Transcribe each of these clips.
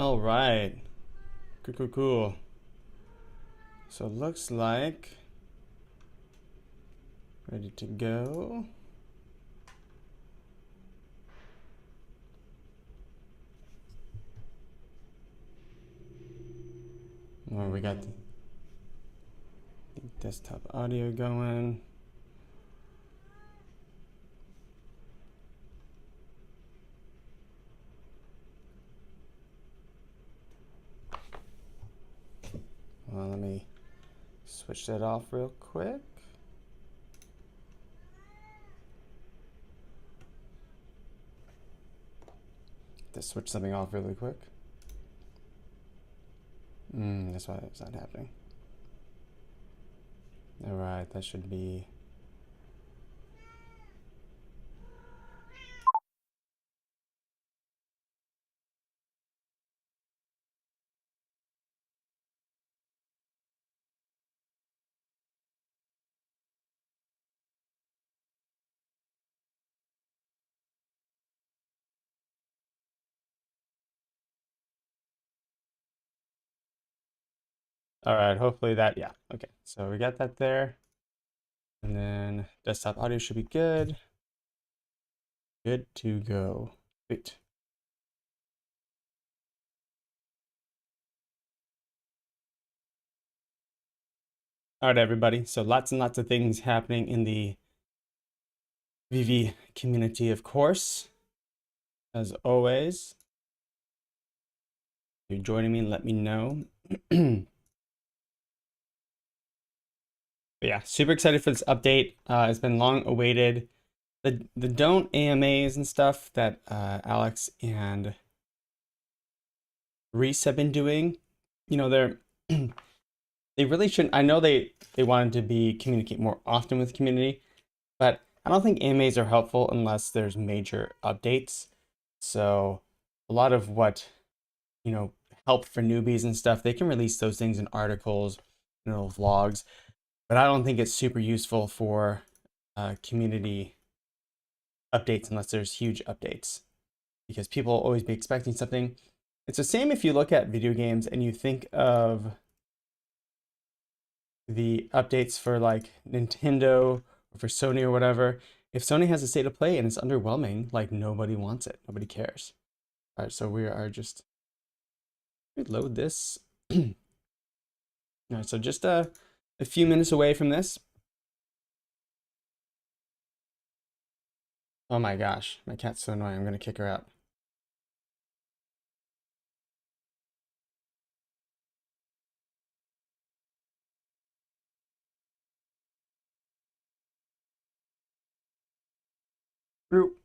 All right. Cool. So it looks like ready to go. Oh, we got the desktop audio going. Well, let me switch that off real quick. Just switch something off really quick. That's why it's not happening. All right, that should be. All right, hopefully that, yeah, okay. So we got that there. And then desktop audio should be good. Good to go. Sweet. All right, everybody. So lots and lots of things happening in the VeVe community, of course. As always, if you're joining me, let me know. But yeah, super excited for this update. It's been long awaited. The don't AMAs and stuff that Alex and Reese have been doing, you know, they're they really shouldn't. I know they wanted to be communicate more often with the community, but I don't think AMAs are helpful unless there's major updates. So a lot of what, you know, help for newbies and stuff, they can release those things in articles, you know, vlogs, but I don't think it's super useful for community updates unless there's huge updates, because people will always be expecting something. It's the same if you look at video games and you think of the updates for like Nintendo or for Sony or whatever. If Sony has a state of play and it's underwhelming, like nobody wants it, nobody cares. All right, so we are just reload this. All right, so just a few minutes away from this. Oh my gosh, my cat's so annoying. I'm gonna kick her out. Root.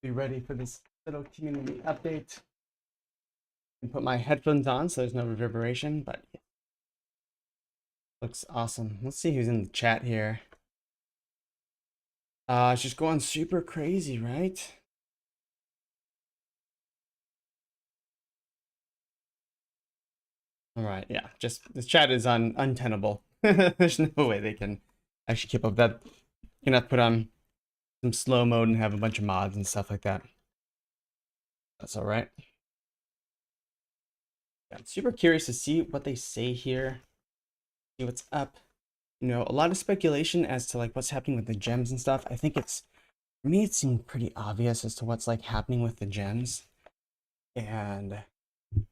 Be ready for this little community update. And put my headphones on so there's no reverberation, but yeah. Looks awesome. Let's see who's in the chat here. It's just going super crazy, right? All right, yeah, just this chat is untenable. There's no way they can actually keep up that. You're gonna have to put on some slow mode and have a bunch of mods and stuff like that. That's all right. Yeah, I'm super curious to see what they say here. See what's up. You know, a lot of speculation as to like what's happening with the gems and stuff. I think it's, for me, it seemed pretty obvious as to what's like happening with the gems. And I don't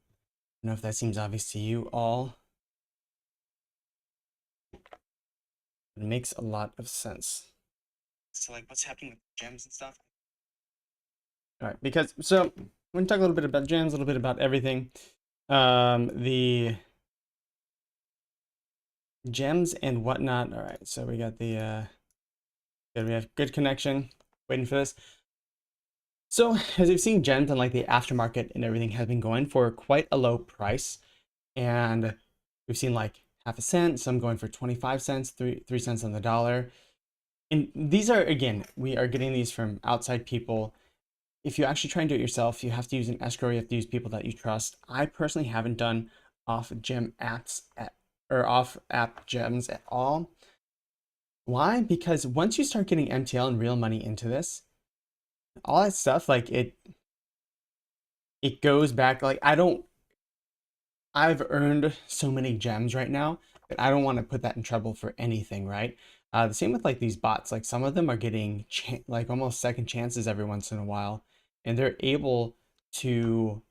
know if that seems obvious to you all. It makes a lot of sense. So like what's happening with gems and stuff. All right, because so we're gonna talk a little bit about gems, a little bit about everything. The gems and whatnot. All right, so we got the we have good connection. Waiting for this. So as you've seen, gems and like the aftermarket and everything has been going for quite a low price, and we've seen like half a cent, some going for 25 cents, 3 cents on the dollar. And these are, again, we are getting these from outside people. If you actually try and do it yourself, you have to use an escrow, you have to use people that you trust. I personally haven't done off gem apps or off app gems at all. Why? Because once you start getting MTL and real money into this, all that stuff, like it goes back. Like I've earned so many gems right now that I don't want to put that in trouble for anything, right? The same with like these bots. Like some of them are getting like almost second chances every once in a while, and they're able to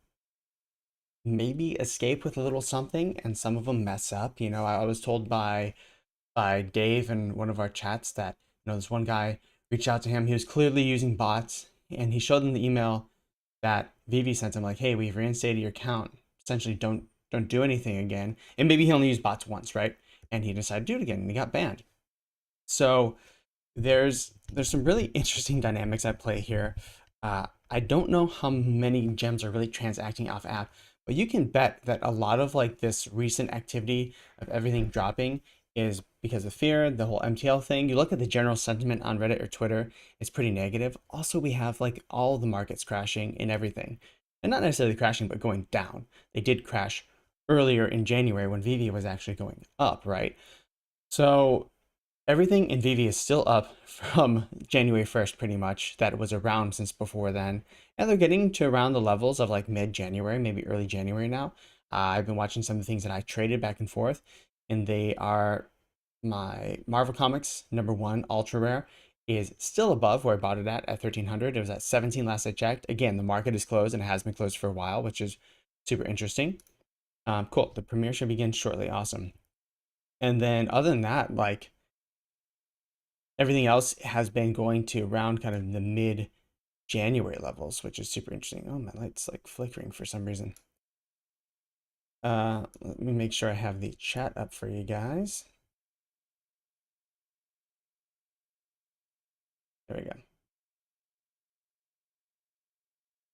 maybe escape with a little something, and some of them mess up. I was told by Dave in one of our chats that this one guy reached out to him. He was clearly using bots, and he showed them the email that VeVe sent him, like, "Hey, we've reinstated your account. Essentially, don't do anything again." And maybe he only used bots once, right? And he decided to do it again, and he got banned. So there's some really interesting dynamics at play here. I don't know how many gems are really transacting off app, but you can bet that a lot of like this recent activity of everything dropping is because of fear, the whole MTL thing. You look at the general sentiment on Reddit or Twitter, it's pretty negative. Also, we have like all the markets crashing and everything. And not necessarily crashing, but going down. They did crash earlier in January when VeVe was actually going up, right? So everything in VeVe is still up from January 1st, pretty much, that was around since before then. And they're getting to around the levels of like mid-January, maybe early January now. I've been watching some of the things that I traded back and forth, and they are my Marvel Comics #1 ultra rare is still above where I bought it at 1300. It was at 17 last I checked. Again, the market is closed and it has been closed for a while, which is super interesting. Cool. The premiere should begin shortly. Awesome. And then other than that, like everything else has been going to around kind of the mid January levels, which is super interesting. Oh, my light's like flickering for some reason. Let me make sure I have the chat up for you guys. There we go.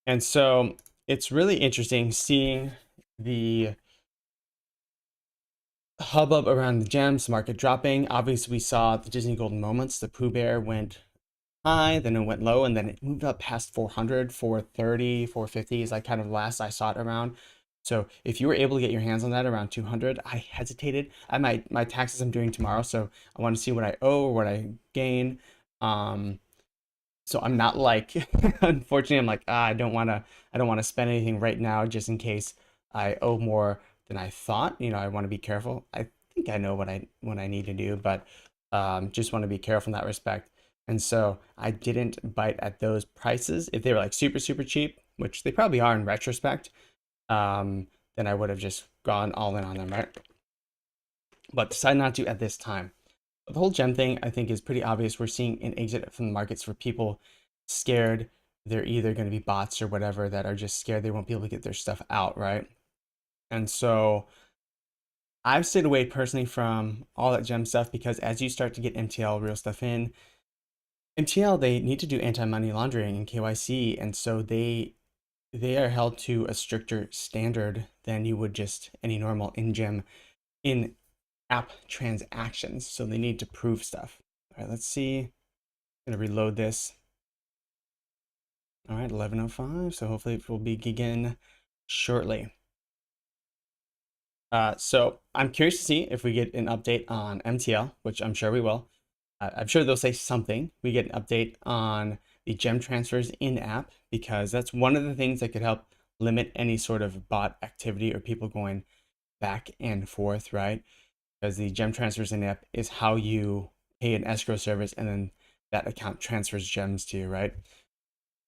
And so it's really interesting seeing the hubbub around the gems market dropping. Obviously, we saw the Disney Golden Moments. The Pooh Bear went high, then it went low, and then it moved up past 400, 430, 450 is like kind of last I saw it around. So if you were able to get your hands on that around 200, I hesitated. My taxes I'm doing tomorrow, so I want to see what I owe or what I gain. So I'm not like, unfortunately, I'm like, I don't want to spend anything right now just in case I owe more than I thought. I want to be careful. I think I know what I need to do, but just want to be careful in that respect. And so I didn't bite at those prices. If they were like super, super cheap, which they probably are in retrospect, then I would have just gone all in on them, right? But decided not to at this time. But the whole gem thing, I think, is pretty obvious. We're seeing an exit from the markets for people scared. They're either going to be bots or whatever that are just scared they won't be able to get their stuff out, right? And so I've stayed away personally from all that gem stuff because as you start to get MTL real stuff in, MTL, they need to do anti-money laundering and KYC, and so they are held to a stricter standard than you would just any normal in-gem in-app transactions. So they need to prove stuff. All right, let's see. I'm gonna reload this. All right, 11:05. So hopefully it will begin shortly. So I'm curious to see if we get an update on MTL, which I'm sure we will. I'm sure they'll say something. We get an update on the gem transfers in app because that's one of the things that could help limit any sort of bot activity or people going back and forth, right? Because the gem transfers in app is how you pay an escrow service and then that account transfers gems to you, right?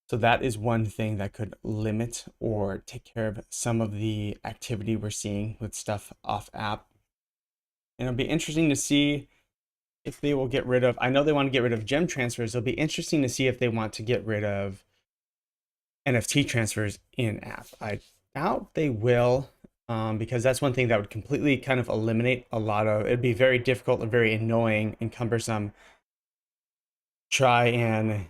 So that is one thing that could limit or take care of some of the activity we're seeing with stuff off app. And it'll be interesting to see if they will get rid of, I know they want to get rid of gem transfers. It'll be interesting to see if they want to get rid of NFT transfers in app. I doubt they will, because that's one thing that would completely kind of eliminate a lot of, it'd be very difficult and very annoying and cumbersome. Try and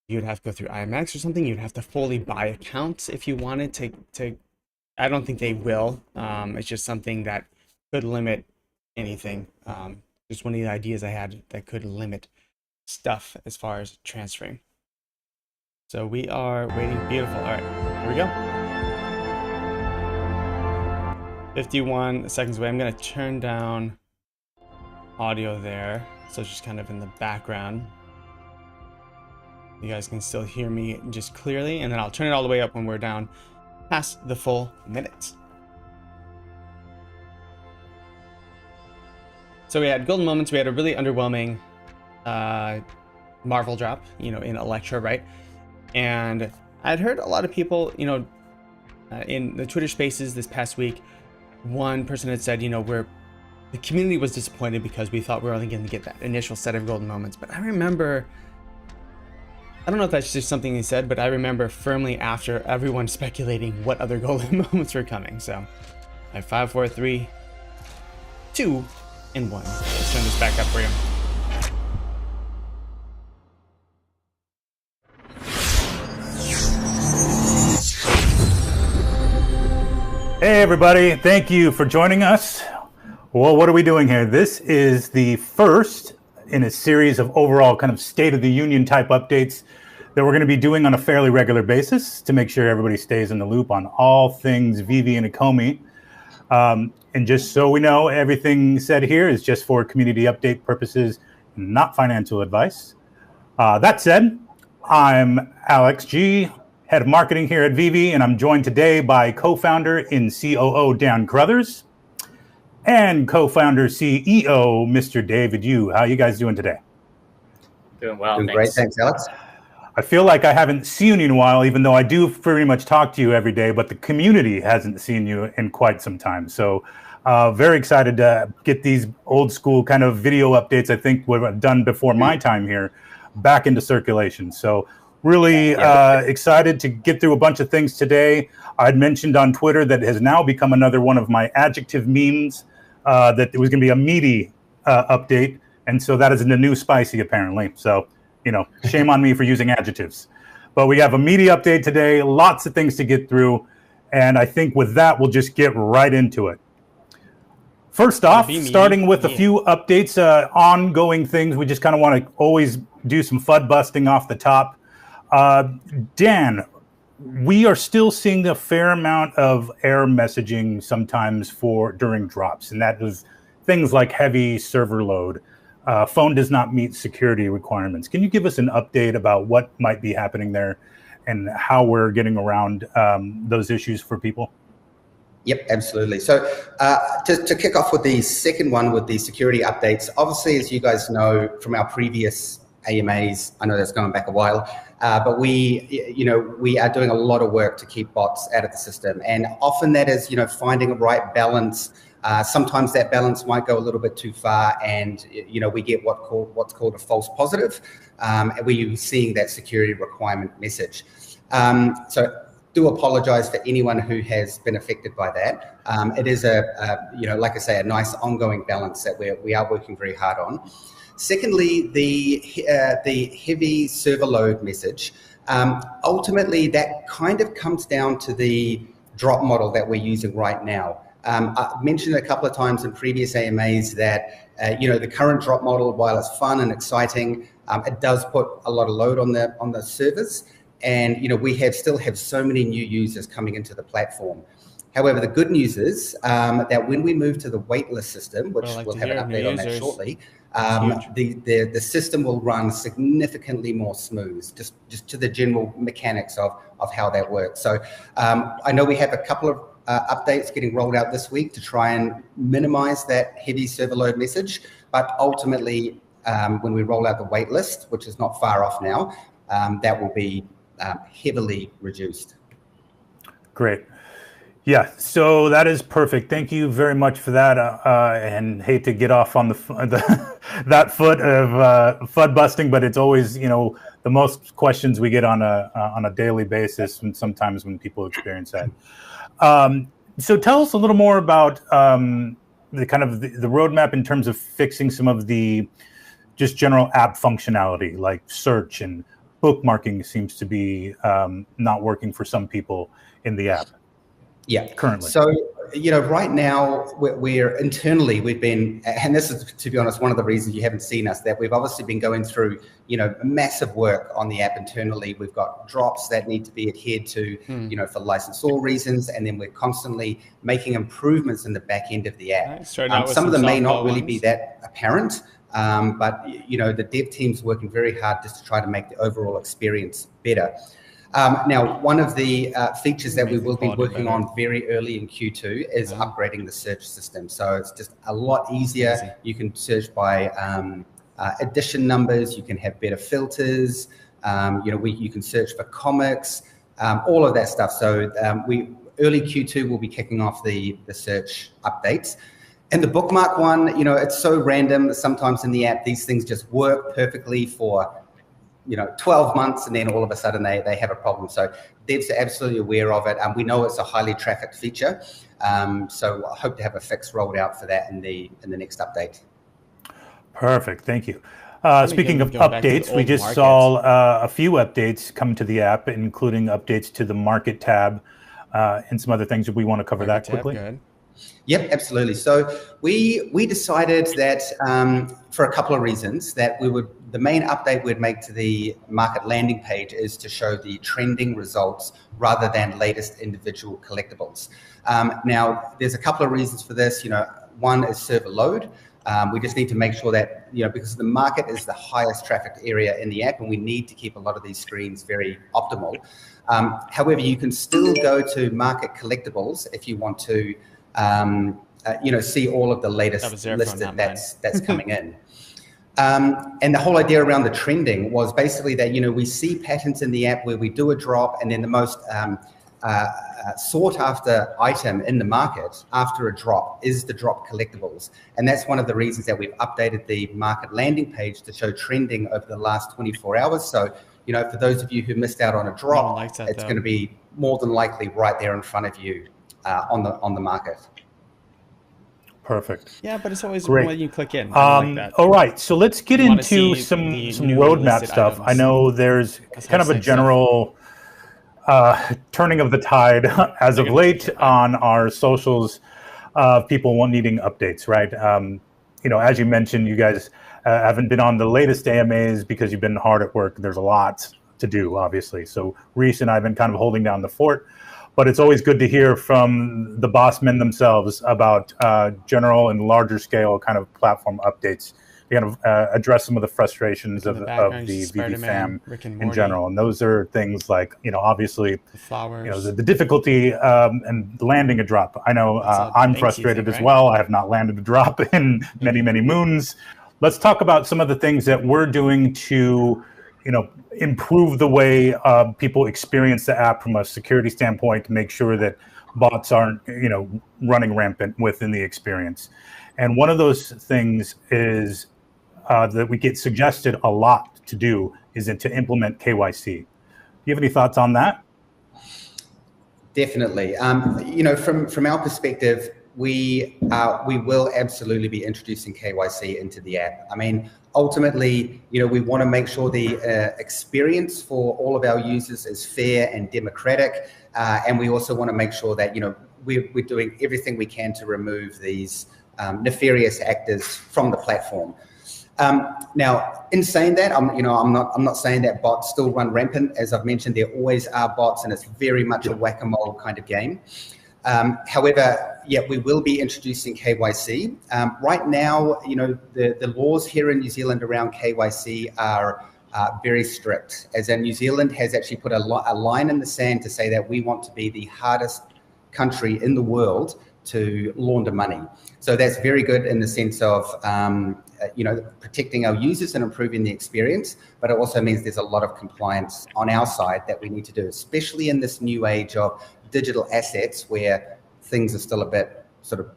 you'd have to go through IMX or something. You'd have to fully buy accounts if you wanted to. I don't think they will. It's just something that could limit anything. Just one of the ideas I had that could limit stuff as far as transferring. So we are waiting. Beautiful. All right, here we go. 51 seconds away. I'm going to turn down audio there, so it's just kind of in the background. You guys can still hear me just clearly, and then I'll turn it all the way up when we're down past the full minute. So we had golden moments. We had a really underwhelming Marvel drop, in Elektra, right? And I'd heard a lot of people, in the Twitter Spaces this past week, one person had said, the community was disappointed because we thought we were only going to get that initial set of golden moments. But I remember, I don't know if that's just something he said, but I remember firmly after everyone speculating what other golden moments were coming. So I have 5, 4, 3, 2, and 1. Let's turn this back up for you. Hey everybody, thank you for joining us. Well, what are we doing here? This is the first in a series of overall kind of State of the Union type updates that we're going to be doing on a fairly regular basis to make sure everybody stays in the loop on all things VeVe and Akomi. And just so we know, everything said here is just for community update purposes, not financial advice. That said, I'm Alex G., Head of Marketing here at VeVe, and I'm joined today by co-founder and COO Dan Crothers and co-founder CEO Mr. David Yu. How are you guys doing today? Doing well. Doing great, thanks, Alex. I feel like I haven't seen you in a while, even though I do pretty much talk to you every day, but the community hasn't seen you in quite some time. So very excited to get these old school kind of video updates I think would have done before my time here back into circulation. So really excited to get through a bunch of things today. I'd mentioned on Twitter that has now become another one of my adjective memes, that it was going to be a meaty update. And so that is in the new spicy, apparently. So, shame on me for using adjectives. But we have a meaty update today, lots of things to get through. And I think with that, we'll just get right into it. First off, starting with a few updates, ongoing things. We just kind of want to always do some FUD busting off the top. Dan, we are still seeing a fair amount of error messaging sometimes during drops, and that is things like heavy server load. Phone does not meet security requirements. Can you give us an update about what might be happening there and how we're getting around those issues for people? Yep, absolutely. So to kick off with the second one with the security updates, obviously, as you guys know from our previous AMAs, I know that's going back a while, but we are doing a lot of work to keep bots out of the system. And often that is, finding a right balance. Sometimes that balance might go a little bit too far and, we get what's called a false positive, and we're seeing that security requirement message. So do apologize for anyone who has been affected by that. It is like I say, a nice ongoing balance that we are working very hard on. Secondly, the heavy server load message. Ultimately, that kind of comes down to the drop model that we're using right now. I've mentioned a couple of times in previous AMAs that the current drop model, while it's fun and exciting, it does put a lot of load on the servers, and we still have so many new users coming into the platform. However, the good news is that when we move to the waitlist system, which we'll have an update on that shortly, the system will run significantly more smooth, just to the general mechanics of how that works. So I know we have a couple of updates getting rolled out this week to try and minimize that heavy server load message, but ultimately when we roll out the waitlist, which is not far off now, that will be heavily reduced. Great. Yeah, so that is perfect. Thank you very much for that. And hate to get off on that foot of FUD busting, but it's always the most questions we get on a daily basis, and sometimes when people experience that. So tell us a little more about the kind of the roadmap in terms of fixing some of the just general app functionality, like search and bookmarking seems to be not working for some people in the app. Yeah. currently? So, right now we're internally, we've been, and this is, to be honest, one of the reasons you haven't seen us, that we've obviously been going through, massive work on the app internally. We've got drops that need to be adhered to, for licensor reasons. And then we're constantly making improvements in the back end of the app. Right, starting out with Some of them may not softball really be ones. that apparent, but, the dev team's working very hard just to try to make the overall experience better. Now, one of the features that we will be working on very early in Q2 is upgrading the search system. So it's just a lot easier. You can search by edition numbers. You can have better filters. You can search for comics, all of that stuff. So early Q2 will be kicking off the search updates. And the bookmark one, it's so random. Sometimes in the app, these things just work perfectly for 12 months, and then all of a sudden they have a problem. So devs are absolutely aware of it. We know it's a highly trafficked feature. So I hope to have a fix rolled out for that in the next update. Perfect, thank you. Speaking of go back to the updates, we old just market. saw a few updates come to the app, including updates to the market tab and some other things. That we want to cover that quickly. Good. Yep, absolutely. So we decided that for a couple of reasons that the main update we'd make to the market landing page is to show the trending results rather than latest individual collectibles. Now, there's a couple of reasons for this. One is server load. We just need to make sure that, because the market is the highest trafficked area in the app, and we need to keep a lot of these screens very optimal. However, you can still go to market collectibles if you want to see all of the latest listed that's coming in. And the whole idea around the trending was basically that, we see patterns in the app where we do a drop, and then the most sought after item in the market after a drop is the drop collectibles. And that's one of the reasons that we've updated the market landing page to show trending over the last 24 hours. So, for those of you who missed out on a drop, it's going to be more than likely right there in front of you on the market. Perfect. Yeah, but it's always great. when you click in. Like that. All right, so let's get into some roadmap stuff. Items. I know there's kind of a general turning of the tide as of late on our socials. People needing updates, right? As you mentioned, you guys haven't been on the latest AMAs because you've been hard at work. There's a lot to do, obviously. So Reese and I have been kind of holding down the fort. But it's always good to hear from the boss men themselves about general and larger scale kind of platform updates. You kind of address some of the frustrations of the VeVe fam in general. And those are things like, obviously, the flowers, the difficulty and landing a drop. I know I'm frustrated as well. I have not landed a drop in many, many moons. Let's talk about some of the things that we're doing to improve the way people experience the app from a security standpoint to make sure that bots aren't, running rampant within the experience. And one of those things is that we get suggested a lot to do is to implement KYC. Do you have any thoughts on that? Definitely. From our perspective, we will absolutely be introducing KYC into the app. I mean, ultimately, we want to make sure the experience for all of our users is fair and democratic, and we also want to make sure that we're doing everything we can to remove these nefarious actors from the platform. Now, in saying that, I'm not saying that bots still run rampant. As I've mentioned, there always are bots, and it's very much a whack-a-mole kind of game. However, yeah, we will be introducing KYC. Right now, the laws here in New Zealand around KYC are very strict, as in New Zealand has actually put a line in the sand to say that we want to be the hardest country in the world to launder money. So that's very good in the sense of, protecting our users and improving the experience, but it also means there's a lot of compliance on our side that we need to do, especially in this new age of digital assets where things are still a bit sort of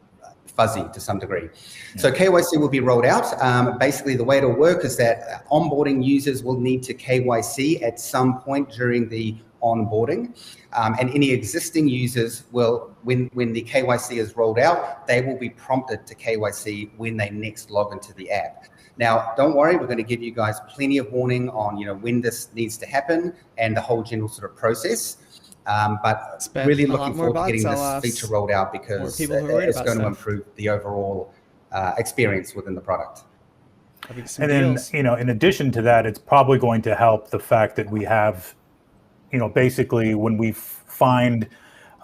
fuzzy to some degree. So KYC will be rolled out. Basically, the way it'll work is that onboarding users will need to KYC at some point during the onboarding. And any existing users will, when the KYC is rolled out, they will be prompted to KYC when they next log into the app. Now, don't worry, we're going to give you guys plenty of warning on when this needs to happen and the whole general sort of process. But Bet really a lot looking more forward to getting bots, this I'll feature ask rolled out more because people who are worried it's about going to stuff. improve the overall experience within the product. Probably some And then, deals. in addition to that, it's probably going to help the fact that we have, basically when we find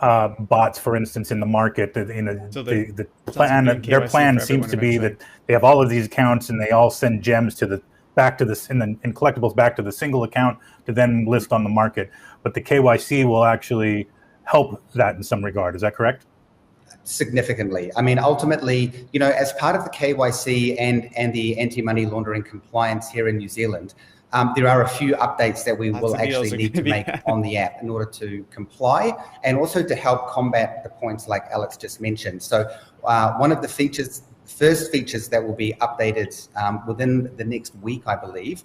bots, for instance, in the market, that So the sounds like plan, doing their KYC plan for seems everyone to be eventually. that they have all of these accounts and they all send gems to the in collectibles back to the single account to then list on the market. But the KYC will actually help that in some regard. Is that correct? Significantly. I mean, ultimately, as part of the KYC and the anti-money laundering compliance here in New Zealand, there are a few updates that we Lots will of deals actually are need gonna to be make had. on the app in order to comply and also to help combat the points like Alex just mentioned. So one of the first features that will be updated within the next week, I believe,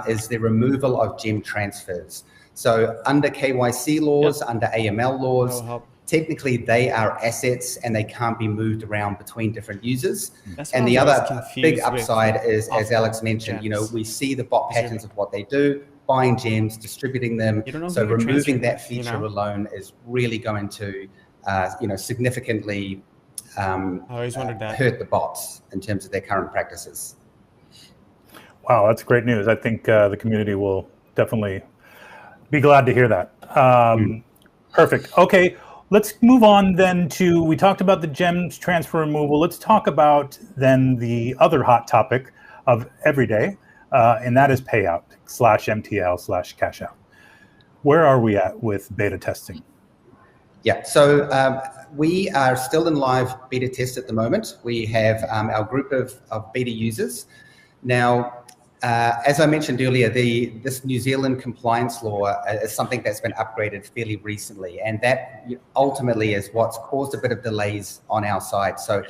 is the removal of gem transfers. So under KYC laws, under AML laws, That'll help. technically they are assets and they can't be moved around between different users. That's what And I the was always other confused big with, upside like, is, as Alex off-the mentioned, gems. we see the bot Is there- patterns of what they do, buying gems, distributing them. You don't know So who you're removing transferring that with, feature alone is really going to, significantly I always wondered that. hurt the bots in terms of their current practices. Wow, that's great news. I think the community will definitely be glad to hear that. Perfect. Okay, let's move on then to, we talked about the gems transfer removal. Let's talk about then the other hot topic of every day, and that is payout /MTL/cash out. Where are we at with beta testing? Yeah, so we are still in live beta test at the moment. We have our group of beta users. Now, as I mentioned earlier, this New Zealand compliance law is something that's been upgraded fairly recently, and that ultimately is what's caused a bit of delays on our side. So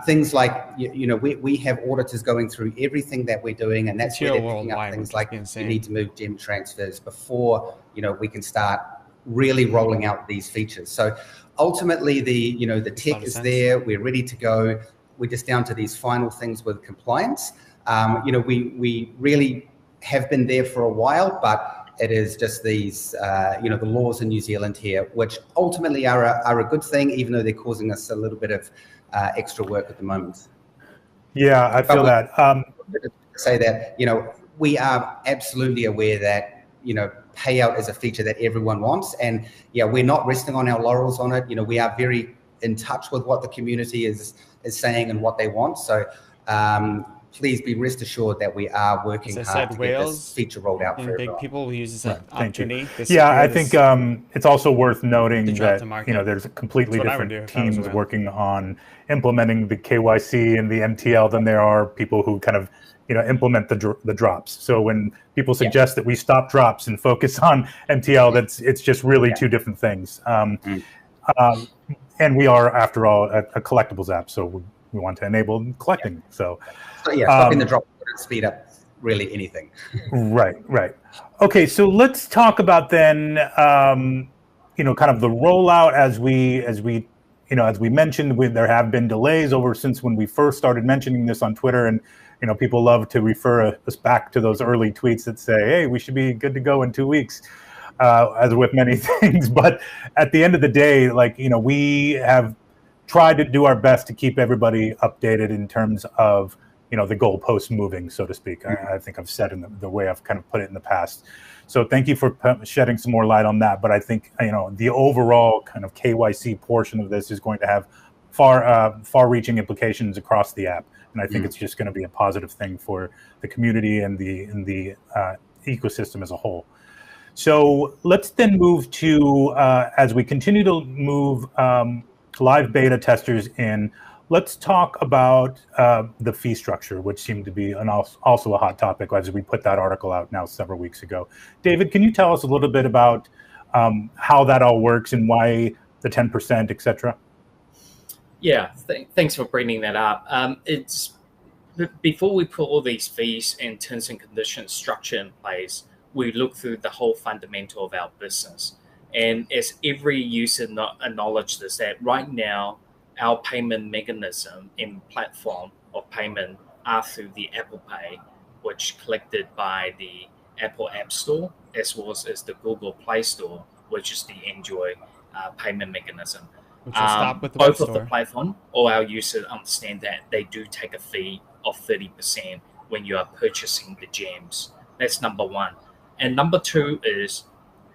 things like, we have auditors going through everything that we're doing, and that's where they're picking up things like you need to move gem transfers before we can start really rolling out these features. So ultimately, the tech is there. We're ready to go. We're just down to these final things with compliance. We really have been there for a while, but it is just these, the laws in New Zealand here, which ultimately are a good thing, even though they're causing us a little bit of extra work at the moment. Yeah, I feel that. Say that, we are absolutely aware that, payout is a feature that everyone wants. And yeah, we're not resting on our laurels on it. We are very in touch with what the community is saying and what they want. So please be rest assured that we are working hard to get this feature rolled out for everyone. Big people will use this opportunity. Yeah, I think it's also worth noting that there's completely That's different teams working on implementing the KYC and the MTL than there are people who kind of implement the drops. So when people suggest that we stop drops and focus on MTL, it's just really two different things. And we are, after all, a collectibles app, so we want to enable collecting. So yeah, stopping the drop wouldn't speed up really anything. Right. Okay, so let's talk about then, kind of the rollout as we mentioned. There have been delays since when we first started mentioning this on Twitter, and people love to refer us back to those early tweets that say, "Hey, we should be good to go in 2 weeks," as with many things. But at the end of the day, we have tried to do our best to keep everybody updated in terms of the goalposts moving, so to speak. I think I've said in the way I've kind of put it in the past. So thank you for shedding some more light on that. But I think the overall kind of KYC portion of this is going to have far-reaching implications across the app, and I think it's just going to be a positive thing for the community and the ecosystem as a whole. So let's then move to as we continue to move live beta testers in. Let's talk about the fee structure, which seemed to be also a hot topic as we put that article out now several weeks ago. David, can you tell us a little bit about how that all works and why the 10%, et cetera? Yeah, thanks for bringing that up. It's before we put all these fees and terms and conditions structure in place, we look through the whole fundamental of our business. And as every user acknowledges that right now, our payment mechanism and platform of payment are through the Apple Pay, which collected by the Apple App Store, as well as the Google Play Store, which is the Enjoy payment mechanism. Which will stop with the web Both of the store. platform, all our users understand that they do take a fee of 30% when you are purchasing the gems. That's number one. And number two is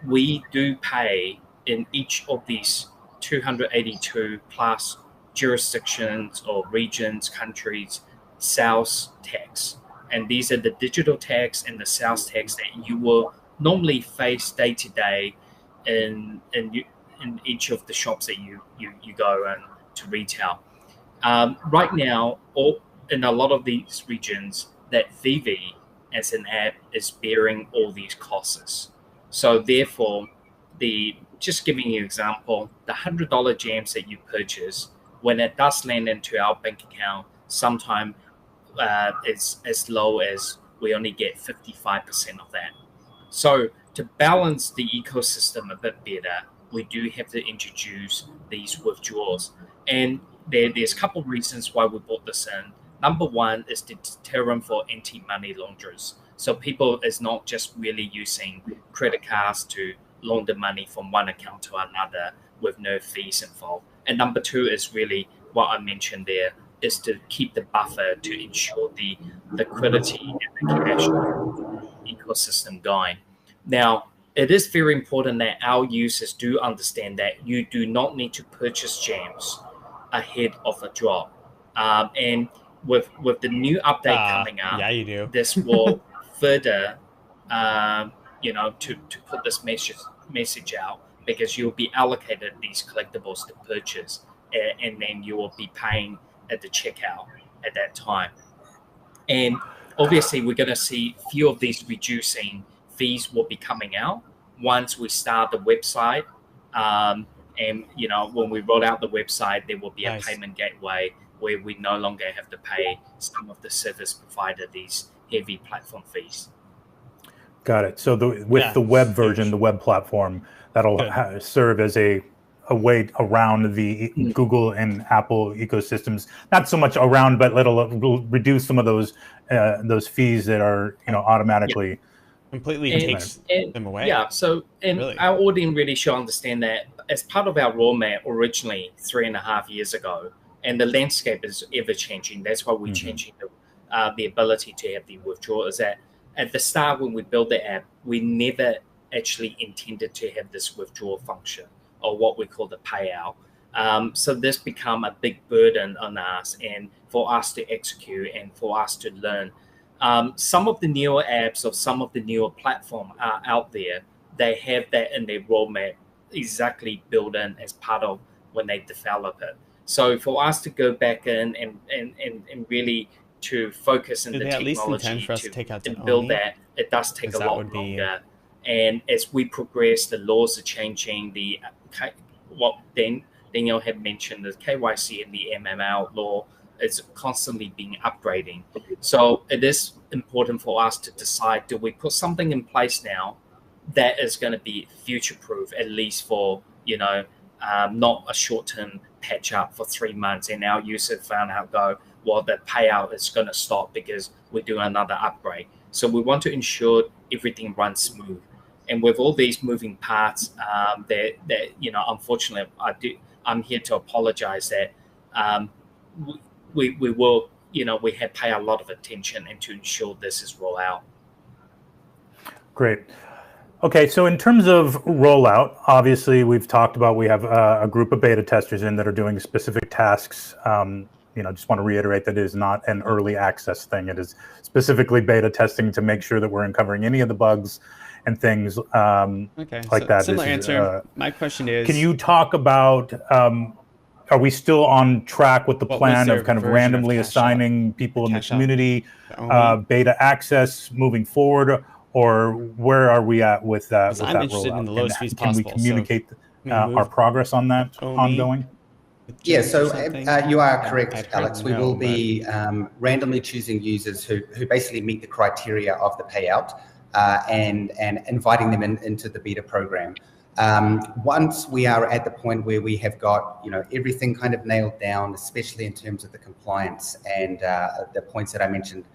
we do pay in each of these 282 plus jurisdictions or regions, countries, sales tax. And these are the digital tax and the sales tax that you will normally face day to day in each of the shops that you go and to retail. Right now, in a lot of these regions, that VeVe as an app is bearing all these costs. So therefore, just giving you an example, the $100 gems that you purchase, when it does land into our bank account, sometimes it's as low as we only get 55% of that. So to balance the ecosystem a bit better, we do have to introduce these withdrawals. And there's a couple of reasons why we brought this in. Number one is the deterrent for anti-money launderers. So people is not just really using credit cards to launder money from one account to another with no fees involved. And number two is really what I mentioned there, is to keep the buffer to ensure the liquidity and the cash ecosystem going. Now, it is very important that our users do understand that you do not need to purchase gems ahead of a drop. And with the new update coming up, yeah, you do. this will further, to put this message out, because you'll be allocated these collectibles to purchase, and then you will be paying at the checkout at that time. And obviously, we're going to see a few of these reducing fees will be coming out once we start the website. And when we roll out the website, there will be a payment gateway where we no longer have to pay some of the service provider these heavy platform fees. Got it. So the web version, the web platform, that'll serve as a way around the Google and Apple ecosystems. Not so much around, but it'll reduce some of those fees that are automatically completely takes them away. Yeah. So our audience really should understand that as part of our roadmap originally 3.5 years ago, and the landscape is ever changing. That's why we're changing the ability to have the withdrawal. Is that at the start when we built the app, we never actually intended to have this withdrawal function, or what we call the payout. So this become a big burden on us, and for us to execute and for us to learn. Some of the newer apps or some of the newer platforms are out there. They have that in their roadmap exactly built in as part of when they develop it. So for us to go back in and really to focus on the technology to build that, it does take a lot longer. And as we progress, the laws are changing. What Daniel had mentioned, the KYC and the MML law is constantly being upgrading. So it is important for us to decide, do we put something in place now that is going to be future-proof, at least for, not a short-term patch up for 3 months, and our user found out, the payout is going to stop because we do another upgrade. So we want to ensure everything runs smooth. And with all these moving parts, unfortunately, I'm here to apologize that we will, we have paid a lot of attention and to ensure this is rolled out. Great. Okay, so in terms of rollout, obviously we've talked about, we have a group of beta testers in that are doing specific tasks. Just want to reiterate that it is not an early access thing. It is specifically beta testing to make sure that we're uncovering any of the bugs and things like that. Similar answer. My question is, can you talk about, are we still on track with the plan of kind of randomly assigning people in the community beta access moving forward? Or where are we at with that? I'm interested in the lowest fees possible. Can we communicate our progress on that ongoing? Yeah, so you are correct, Alex. We will be randomly choosing users who basically meet the criteria of the payout and inviting them into the beta program. Once we are at the point where we have got everything kind of nailed down, especially in terms of the compliance and the points that I mentioned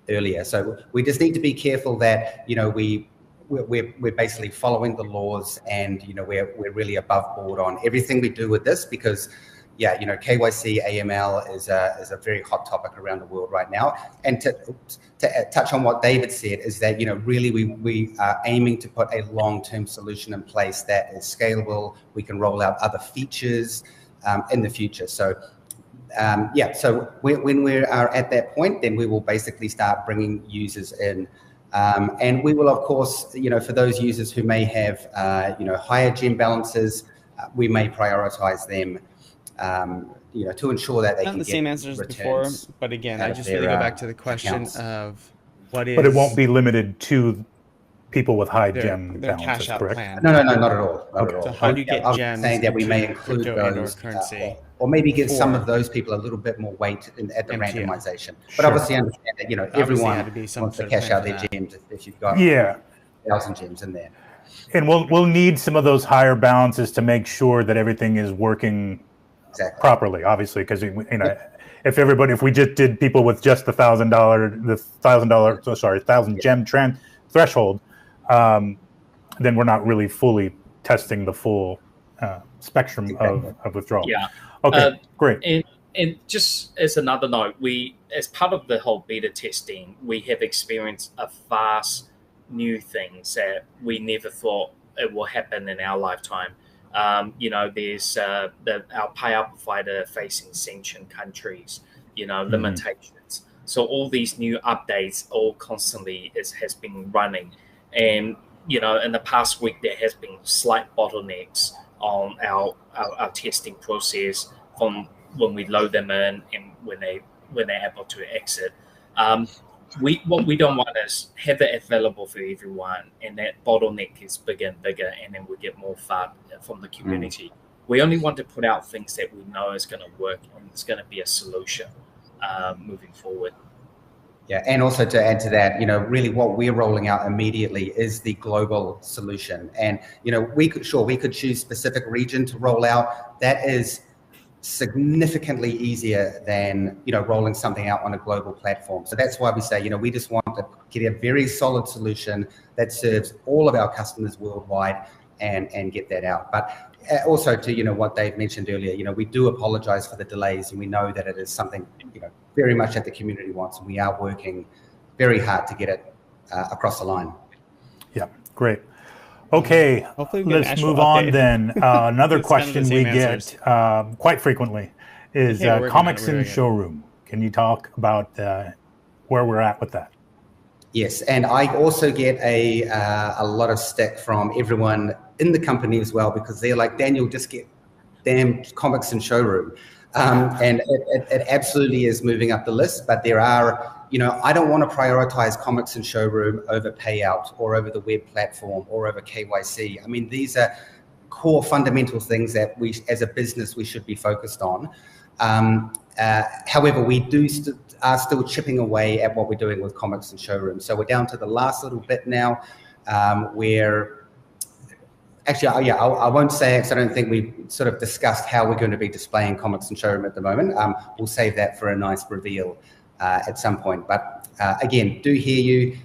earlier. So we just need to be careful that we we're basically following the laws, and we're really above board on everything we do with this, because KYC AML is a very hot topic around the world right now. And to touch on what David said, is that really we are aiming to put a long-term solution in place that is scalable. We can roll out other features in the future. So so when we are at that point, then we will basically start bringing users in. And we will, of course, for those users who may have, higher gem balances, we may prioritize them, to ensure that they Not can the get same answers before, returns but again, out I of just their, really go back to the question accounts. of what is. But it won't be limited to people with high their gem balances, cash out correct? plan. No, not at all. Not at all. So how do you get I was gems saying that we may into include crypto and/or those, currency or maybe give some for of those people a little bit more weight at the MTO? randomization. But Sure. obviously understand that Obviously everyone had to be some wants to sort of cash plan out for their that. gems if you've got Yeah. 1,000 gems in there. And we'll need some of those higher balances to make sure that everything is working Exactly. properly, obviously, because if we just did people with just the $1,000 gem threshold, then we're not really fully testing the full spectrum of withdrawal. Yeah. Okay, great. And just as another note, as part of the whole beta testing, we have experienced a vast new things that we never thought it will happen in our lifetime. There's our payout provider facing sanctioned countries, limitations. So all these new updates all constantly has been running. And, in the past week, there has been slight bottlenecks on our testing process from when we load them in and when they're able to exit. What we don't want is have it available for everyone, and that bottleneck is bigger and bigger, and then we get more FUD from the community. We only want to put out things that we know is going to work and it's going to be a solution moving forward. Yeah, and also to add to that, really what we're rolling out immediately is the global solution. And we could choose specific region to roll out. That is significantly easier than rolling something out on a global platform. So that's why we say we just want to get a very solid solution that serves all of our customers worldwide and get that out. But also to what Dave mentioned earlier, we do apologize for the delays, and we know that it is something very much that the community wants, and we are working very hard to get it across the line. Yeah, great. Okay, let's move on then. Another question we get quite frequently is comics in showroom. Can you talk about where we're at with that? Yes, and I also get a lot of stick from everyone in the company as well, because they're like, Daniel, just get damn comics in showroom. And it absolutely is moving up the list, but there are, I don't want to prioritize comics in showroom over payout or over the web platform or over KYC. I mean, these are core fundamental things that we, as a business, we should be focused on. However, we are still chipping away at what we're doing with comics in showroom. So we're down to the last little bit now, where actually, I won't say it because I don't think we've sort of discussed how we're going to be displaying comics in showroom at the moment. We'll save that for a nice reveal at some point. But again, do hear you.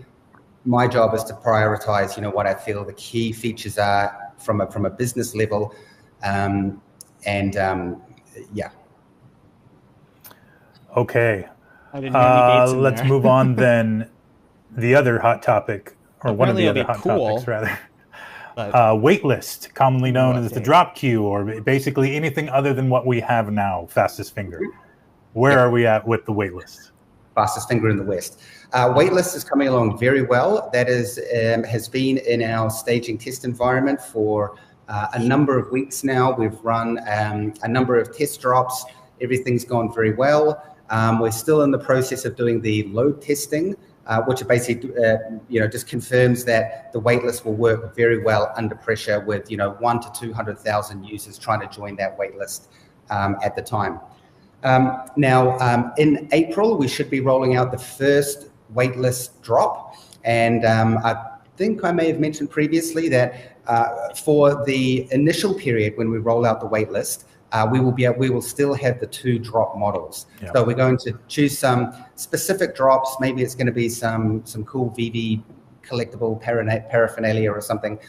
My job is to prioritize, what I feel the key features are from a business level, yeah. Okay. Let's move on then. The other hot topic, or one of the other hot topics, rather. Waitlist, commonly known as the drop queue, or basically anything other than what we have now, fastest finger. Where are we at with the waitlist? Fastest finger in the West. Waitlist is coming along very well. That is has been in our staging test environment for a number of weeks now. We've run a number of test drops. Everything's gone very well. We're still in the process of doing the load testing, which basically just confirms that the waitlist will work very well under pressure with 1 to 200,000 users trying to join that waitlist at the time. Now, in April, we should be rolling out the first waitlist drop, and I think I may have mentioned previously that for the initial period when we roll out the waitlist, we will still have the 2 drop models. Yep. So we're going to choose some specific drops. Maybe it's going to be some cool VeVe collectible paraphernalia or something.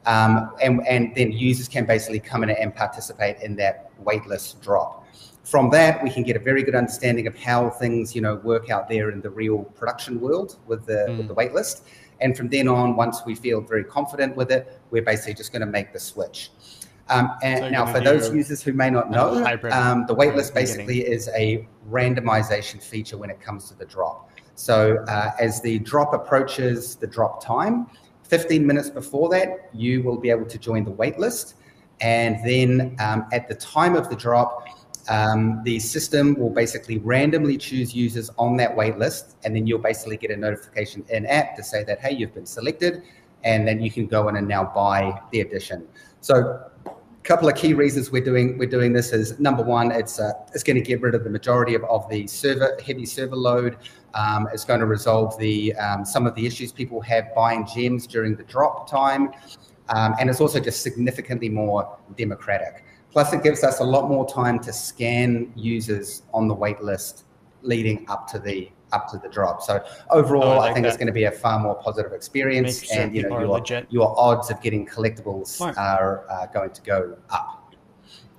And then users can basically come in and participate in that waitlist drop. From that, we can get a very good understanding of how things, work out there in the real production world with the waitlist. And from then on, once we feel very confident with it, we're basically just going to make the switch. And now, for those users who may not know, the waitlist basically is a randomization feature when it comes to the drop. So as the drop approaches the drop time, 15 minutes before that, you will be able to join the waitlist. And then at the time of the drop, the system will basically randomly choose users on that waitlist, and then you'll basically get a notification in-app to say that, hey, you've been selected, and then you can go in and now buy the edition. So a couple of key reasons we're doing this is, number one, it's going to get rid of the majority of the heavy server load. It's going to resolve some of the issues people have buying gems during the drop time, and it's also just significantly more democratic. Plus, it gives us a lot more time to scan users on the wait list leading up to the drop. So overall, I think it's going to be a far more positive experience, sure, and your odds of getting collectibles are going to go up.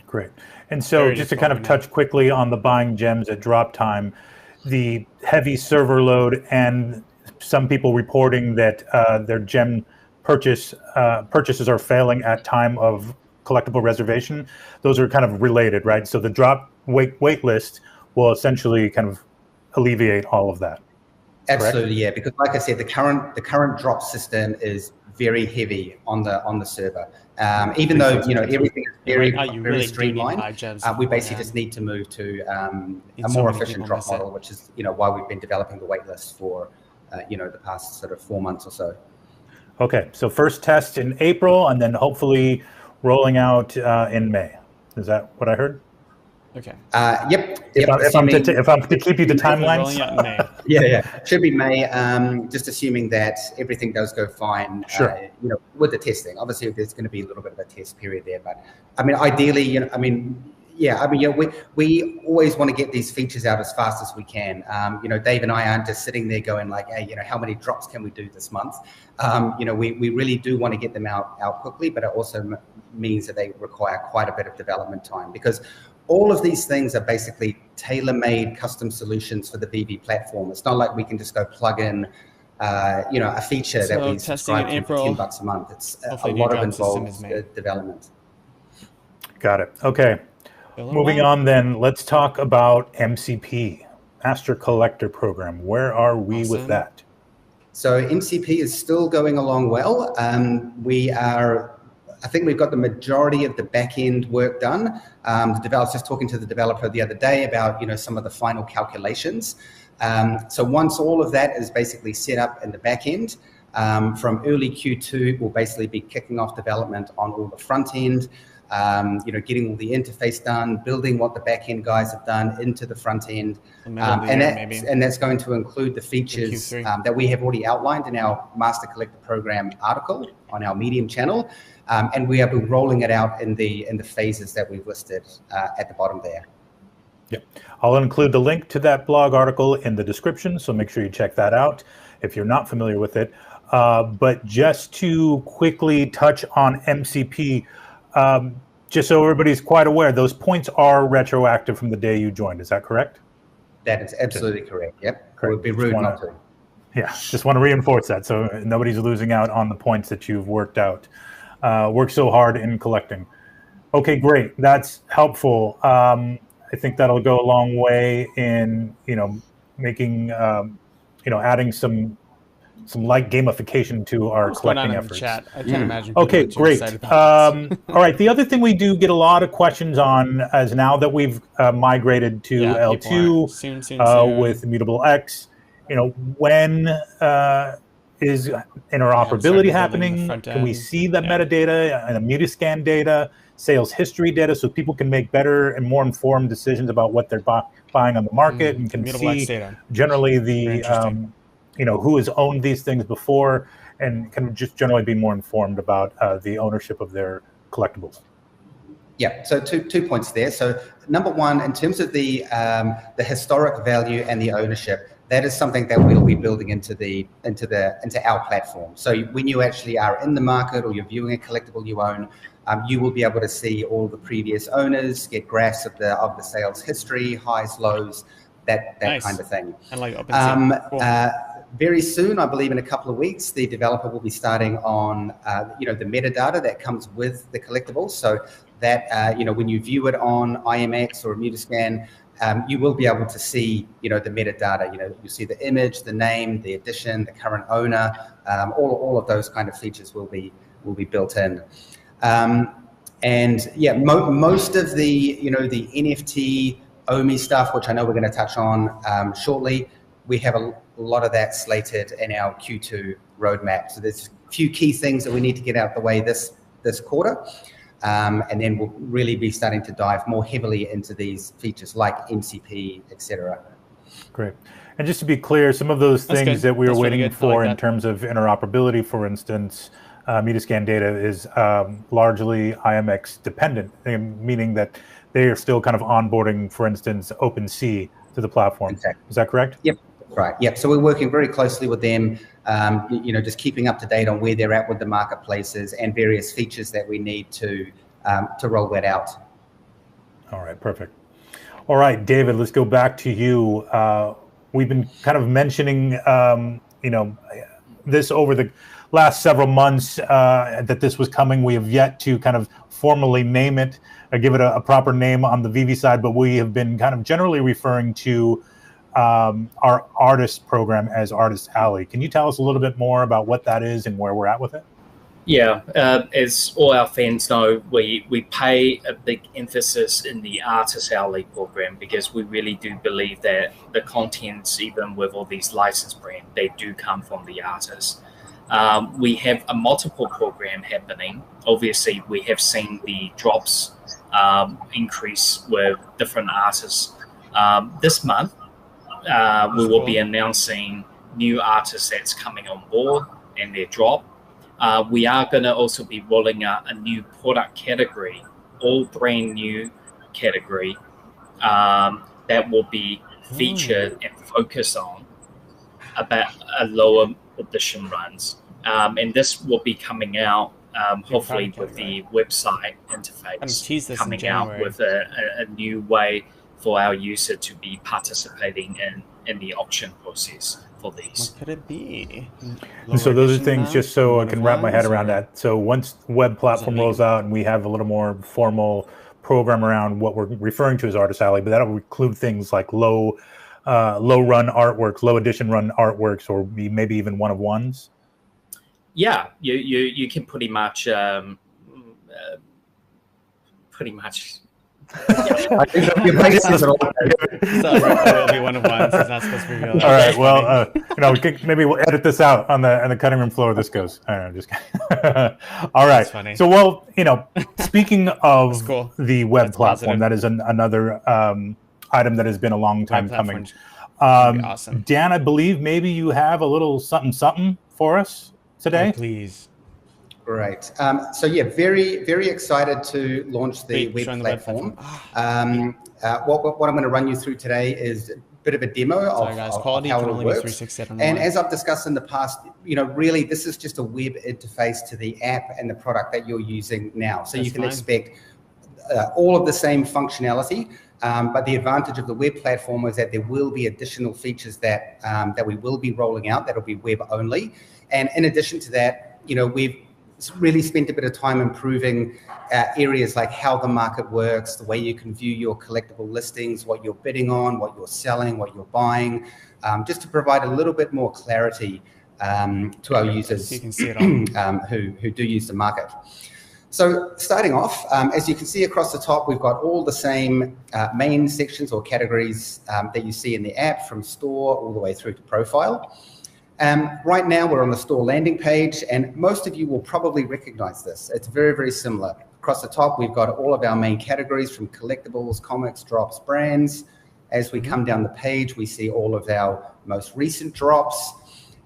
Great. And so just to kind of touch quickly on the buying gems at drop time, the heavy server load and some people reporting that their gem purchases are failing at time of collectible reservation, those are kind of related, right? So the drop wait list will essentially kind of alleviate all of that. Absolutely, correct? Yeah. Because like I said, the current drop system is very heavy on the server. Even though everything is very streamlined, we basically just need to move to a more efficient drop model, which is why we've been developing the wait list for the past sort of 4 months or so. Okay, so first test in April, and then hopefully rolling out in May. Is that what I heard? Okay. Yep. If I'm to keep you to timelines. Yeah. Should be May. Just assuming that everything does go fine. Sure. With the testing. Obviously, there's going to be a little bit of a test period there, but I mean, ideally, we always want to get these features out as fast as we can. Dave and I aren't just sitting there going like, hey, how many drops can we do this month? We really do want to get them out quickly, but it also means that they require quite a bit of development time, because all of these things are basically tailor-made custom solutions for the VeVe platform. It's not like we can just go plug in a feature that we subscribe to for $10 a month. It's a lot of involved development. Got it. Okay. Moving on then, let's talk about MCP, Master Collector Program. Where are we with that? So MCP is still going along well. I think we've got the majority of the back-end work done. I was just talking to the developer the other day about some of the final calculations. So once all of that is basically set up in the back end, from early Q2, we'll basically be kicking off development on all the front end. Getting all the interface done, building what the back-end guys have done into the front end. And that's going to include the features that we have already outlined in our Master Collector Program article on our Medium channel. And we have been rolling it out in the phases that we've listed at the bottom there. Yep. I'll include the link to that blog article in the description, so make sure you check that out if you're not familiar with it. But just to quickly touch on MCP, just so everybody's quite aware, those points are retroactive from the day you joined. Is that correct? That is absolutely correct. Yep. It would be rude not to. Yeah, just want to reinforce that so nobody's losing out on the points that you've worked so hard in collecting. Okay, great. That's helpful. I think that'll go a long way in making adding some light gamification to our collecting efforts. Chat? I can't imagine. Okay, great. All right. The other thing we do get a lot of questions on, as now that we've migrated to L2 soon. with Immutable X, when is interoperability happening? Can we see the metadata and the Mutascan data, sales history data, so people can make better and more informed decisions about what they're buying on the market, and can see generally the who has owned these things before, and can just generally be more informed about the ownership of their collectibles? Yeah, so two points there. So number one, in terms of the historic value and the ownership, that is something that we'll be building into our platform. So when you actually are in the market or you're viewing a collectible you own, you will be able to see all the previous owners, get graphs of the sales history, highs, lows, that Nice. kind of thing. And like OpenSea. Cool. Very soon, I believe in a couple of weeks, the developer will be starting on the metadata that comes with the collectibles. So that when you view it on IMX or Mutascan, you will be able to see the metadata. You see the image, the name, the edition, the current owner. All of those kind of features will be built in. And yeah, most of the the NFT OMI stuff, which I know we're going to touch on shortly, we have a lot of that slated in our Q2 roadmap. So there's a few key things that we need to get out the way this quarter. And then we'll really be starting to dive more heavily into these features like MCP, etc. Great. And just to be clear, some of those things that we were waiting for in terms of interoperability, for instance, Mutascan data is largely IMX dependent, meaning that they are still kind of onboarding, for instance, OpenSea to the platform. Exactly. Is that correct? Yep. Right. Yep. So we're working very closely with them, just keeping up to date on where they're at with the marketplaces and various features that we need to roll that out. All right. Perfect. All right, David, let's go back to you. We've been kind of mentioning, this over the last several months that this was coming. We have yet to kind of formally name it or give it a proper name on the VeVe side, but we have been kind of generally referring to our artist program as Artist Alley. Can you tell us a little bit more about what that is and where we're at with it? Yeah, as all our fans know, we pay a big emphasis in the Artist Alley program because we really do believe that the contents, even with all these licensed brands, they do come from the artists. We have a multiple program happening. Obviously, we have seen the drops increase with different artists. This month, we will be announcing new artists that's coming on board and their drop. We are going to also be rolling out a new product category, all brand new category that will be featured and focused on about a lower edition runs. And this will be coming out hopefully with the website interface coming out with a new way for our user to be participating in the auction process for these. What could it be? And so those are things, just so I can wrap my head around that. So once the web platform rolls out and we have a little more formal program around what we're referring to as Artist Alley, but that'll include things like low run artworks, low edition run artworks, or maybe even one-of-ones. Yeah, you can pretty much So it will be one of ones. It's not supposed to be real. All right. Well, maybe we'll edit this out on the cutting room floor. This goes. I don't know, just kidding. All right. That's funny. So, well, speaking of the web platform, that is another item that has been a long time coming. Awesome. Dan, I believe maybe you have a little something for us today. Oh, please. Great. So yeah, very, very excited to launch the web platform. What I'm going to run you through today is a bit of a demo of how it all works. And as I've discussed in the past, really this is just a web interface to the app and the product that you're using now. So you can expect all of the same functionality, but the advantage of the web platform is that there will be additional features that we will be rolling out that'll be web only. And in addition to that, we've really spent a bit of time improving areas like how the market works, the way you can view your collectible listings, what you're bidding on, what you're selling, what you're buying, just to provide a little bit more clarity to our users who do use the market. So starting off, as you can see across the top, we've got all the same main sections or categories that you see in the app, from store all the way through to profile. Right now we're on the store landing page, and most of you will probably recognize this. It's very, very similar. Across the top, we've got all of our main categories from collectibles, comics, drops, brands. As we come down the page, we see all of our most recent drops.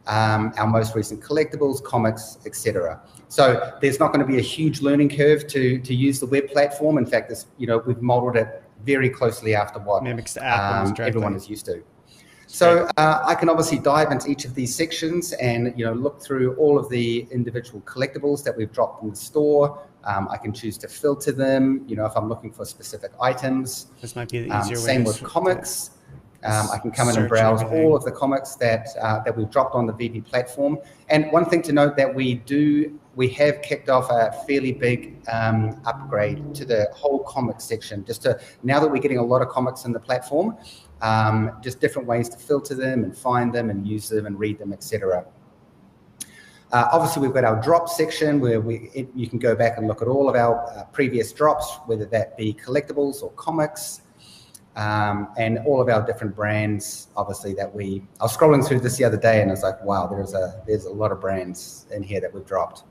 our most recent collectibles, comics, etc. So there's not going to be a huge learning curve to use the web platform. In fact, this, we've modeled it very closely after what mimics the app everyone is used to. So I can obviously dive into each of these sections and look through all of the individual collectibles that we've dropped in the store. I can choose to filter them, if I'm looking for specific items. This might be the easier way. Same with comics. I can come in and browse all of the comics that we've dropped on the VeVe platform. And one thing to note that we have kicked off a fairly big upgrade to the whole comics section. Now that we're getting a lot of comics in the platform, just different ways to filter them and find them and use them and read them, etc. Obviously, we've got our drop section where you can go back and look at all of our previous drops, whether that be collectibles or comics, and all of our different brands. Obviously, I was scrolling through this the other day and I was like, wow, there's a lot of brands in here that we've dropped.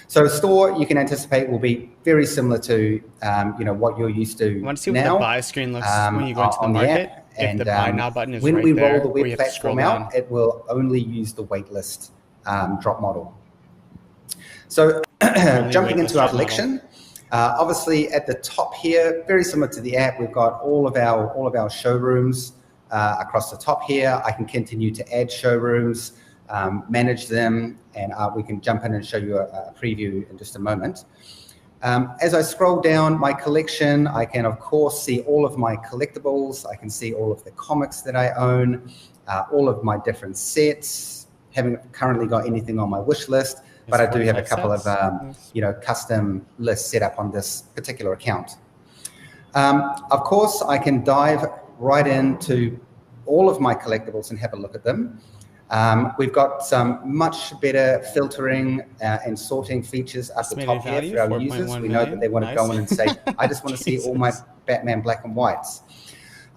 So store, you can anticipate, will be very similar to what you're used to now. I want to see what the buy screen looks when you go into the market. If the buy now button is when right we there, roll the web platform out, it will only use the waitlist drop model. So jumping into our collection, obviously at the top here, very similar to the app, we've got all of our showrooms across the top here. I can continue to add showrooms, manage them, and we can jump in and show you a preview in just a moment. As I scroll down my collection, I can of course see all of my collectibles. I can see all of the comics that I own, all of my different sets. Haven't currently got anything on my wish list, but I do have a couple of custom lists set up on this particular account. Of course, I can dive right into all of my collectibles and have a look at them. We've got some much better filtering and sorting features up the top here for our users. We know that they want to go in and say, I just want to see all my Batman black and whites.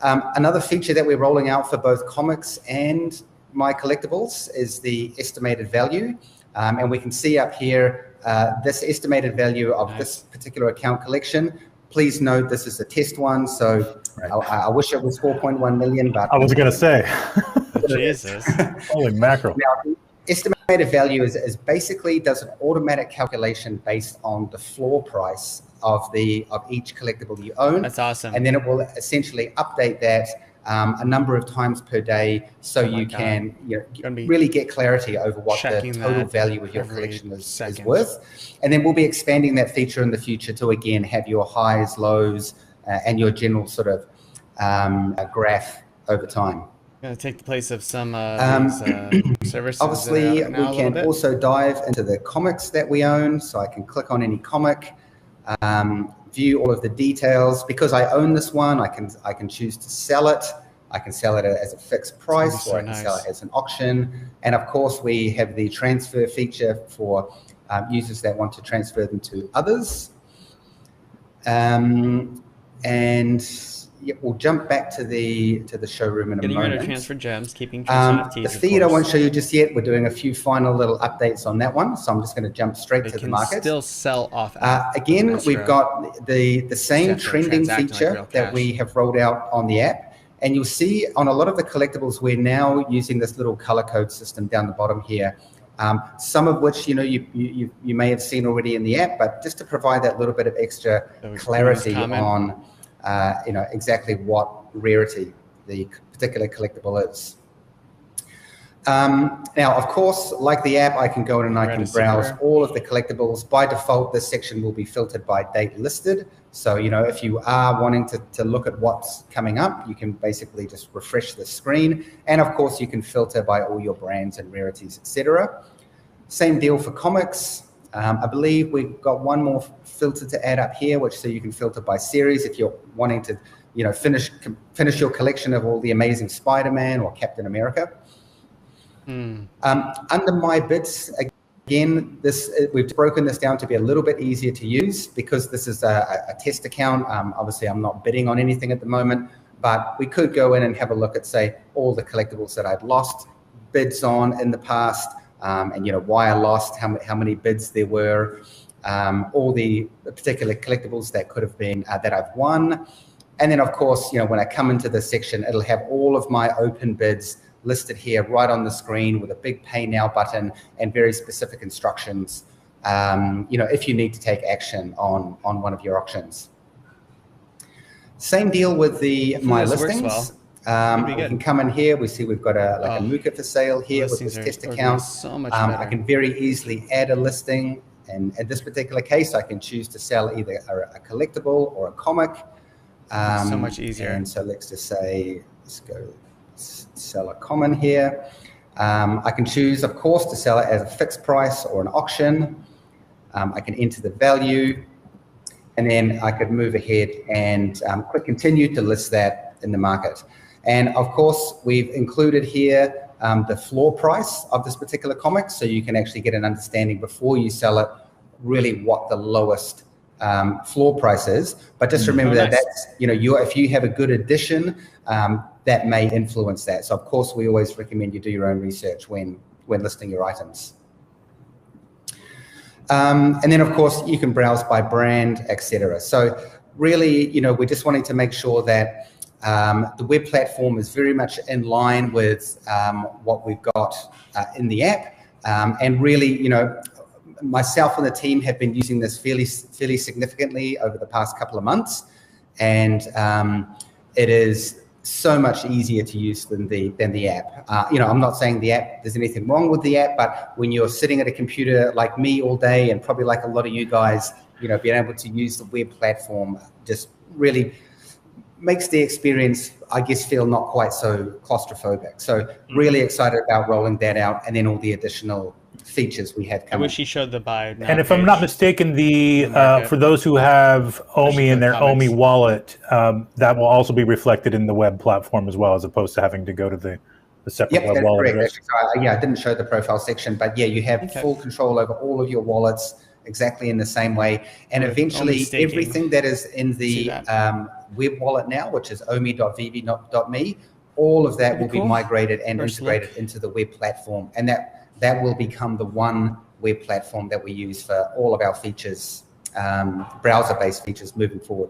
Another feature that we're rolling out for both comics and my collectibles is the estimated value. And we can see up here this estimated value of this particular account collection. Please note this is a test one, so I wish it was 4.1 million, but I was going to say. Jesus. Holy mackerel. Now, the estimated value is basically does an automatic calculation based on the floor price of each collectible you own. That's awesome. And then it will essentially update that a number of times per day, so you can really get clarity over what the total value of your collection is worth. And then we'll be expanding that feature in the future to again have your highs, lows, and your general sort of graph over time. Going to take the place of some services. Obviously, we can also dive into the comics that we own. So I can click on any comic, view all of the details. Because I own this one, I can choose to sell it. I can sell it as a fixed price, or I can sell it as an auction. And of course, we have the transfer feature for users that want to transfer them to others. And we'll jump back to the showroom in a moment. Getting rid of transfer gems, keeping NFTs, the feed I won't show you just yet. We're doing a few final little updates on that one, so I'm just going to jump straight to the market. Still sell off. Again, we've got the same trending feature that we have rolled out on the app, and you'll see on a lot of the collectibles we're now using this little color code system down the bottom here. Some of which you may have seen already in the app, but just to provide that little bit of extra clarity on. Exactly what rarity the particular collectible is. Now, of course, like the app, I can go in and I can browse all of the collectibles. By default, this section will be filtered by date listed. So, if you are wanting to look at what's coming up, you can basically just refresh the screen. And of course, you can filter by all your brands and rarities, etc. Same deal for comics. I believe we've got one more filter to add up here, so you can filter by series if you're wanting to, finish your collection of all the amazing Spider-Man or Captain America. Under my bids, again, we've broken this down to be a little bit easier to use because this is a test account. Obviously, I'm not bidding on anything at the moment, but we could go in and have a look at, say, all the collectibles that I'd lost bids on in the past. And why I lost, how many bids there were, all the particular collectibles that could have been that I've won, and then of course when I come into this section, it'll have all of my open bids listed here right on the screen with a big Pay Now button and very specific instructions, if you need to take action on one of your auctions. Same deal with the My Listings. We can come in here. We see we've got a Mooka for sale here with this test account. So much I can very easily add a listing. And in this particular case, I can choose to sell either a collectible or a comic. So much easier. And so let's just say, let's go sell a common here. I can choose, of course, to sell it as a fixed price or an auction. I can enter the value. And then I could move ahead and click continue to list that in the market. And of course, we've included here the floor price of this particular comic, so you can actually get an understanding before you sell it, really what the lowest floor price is. But just remember that that's, if you have a good edition, that may influence that. So of course, we always recommend you do your own research when listing your items. And then of course, you can browse by brand, etc. So really, we're just wanting to make sure that the web platform is very much in line with what we've got in the app. And really, myself and the team have been using this fairly significantly over the past couple of months. And it is so much easier to use than the app. I'm not saying there's anything wrong with the app, but when you're sitting at a computer like me all day, and probably like a lot of you guys, being able to use the web platform just really makes the experience, I guess, feel not quite so claustrophobic. So really excited about rolling that out, and then all the additional features we have coming. I wish he showed the buy now and if I'm not mistaken, for those who have OMI in their OMI wallet, that will also be reflected in the web platform as well, as opposed to having to go to the separate web wallet. Correct. I didn't show the profile section, but yeah, you have full control over all of your wallets exactly in the same way. And eventually everything that is in the web wallet now, which is omi.veve.me, all of that will be migrated and integrated into the web platform. And that will become the one web platform that we use for all of our features, browser-based features moving forward.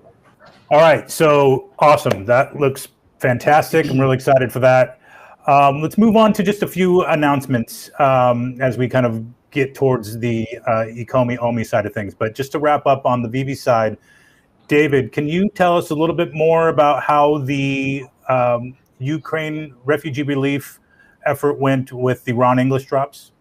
All right, so awesome. That looks fantastic. I'm really excited for that. Let's move on to just a few announcements as we kind of get towards the Ecomi OMI side of things. But just to wrap up on the VeVe side, David, can you tell us a little bit more about how the Ukraine refugee relief effort went with the Ron English drops?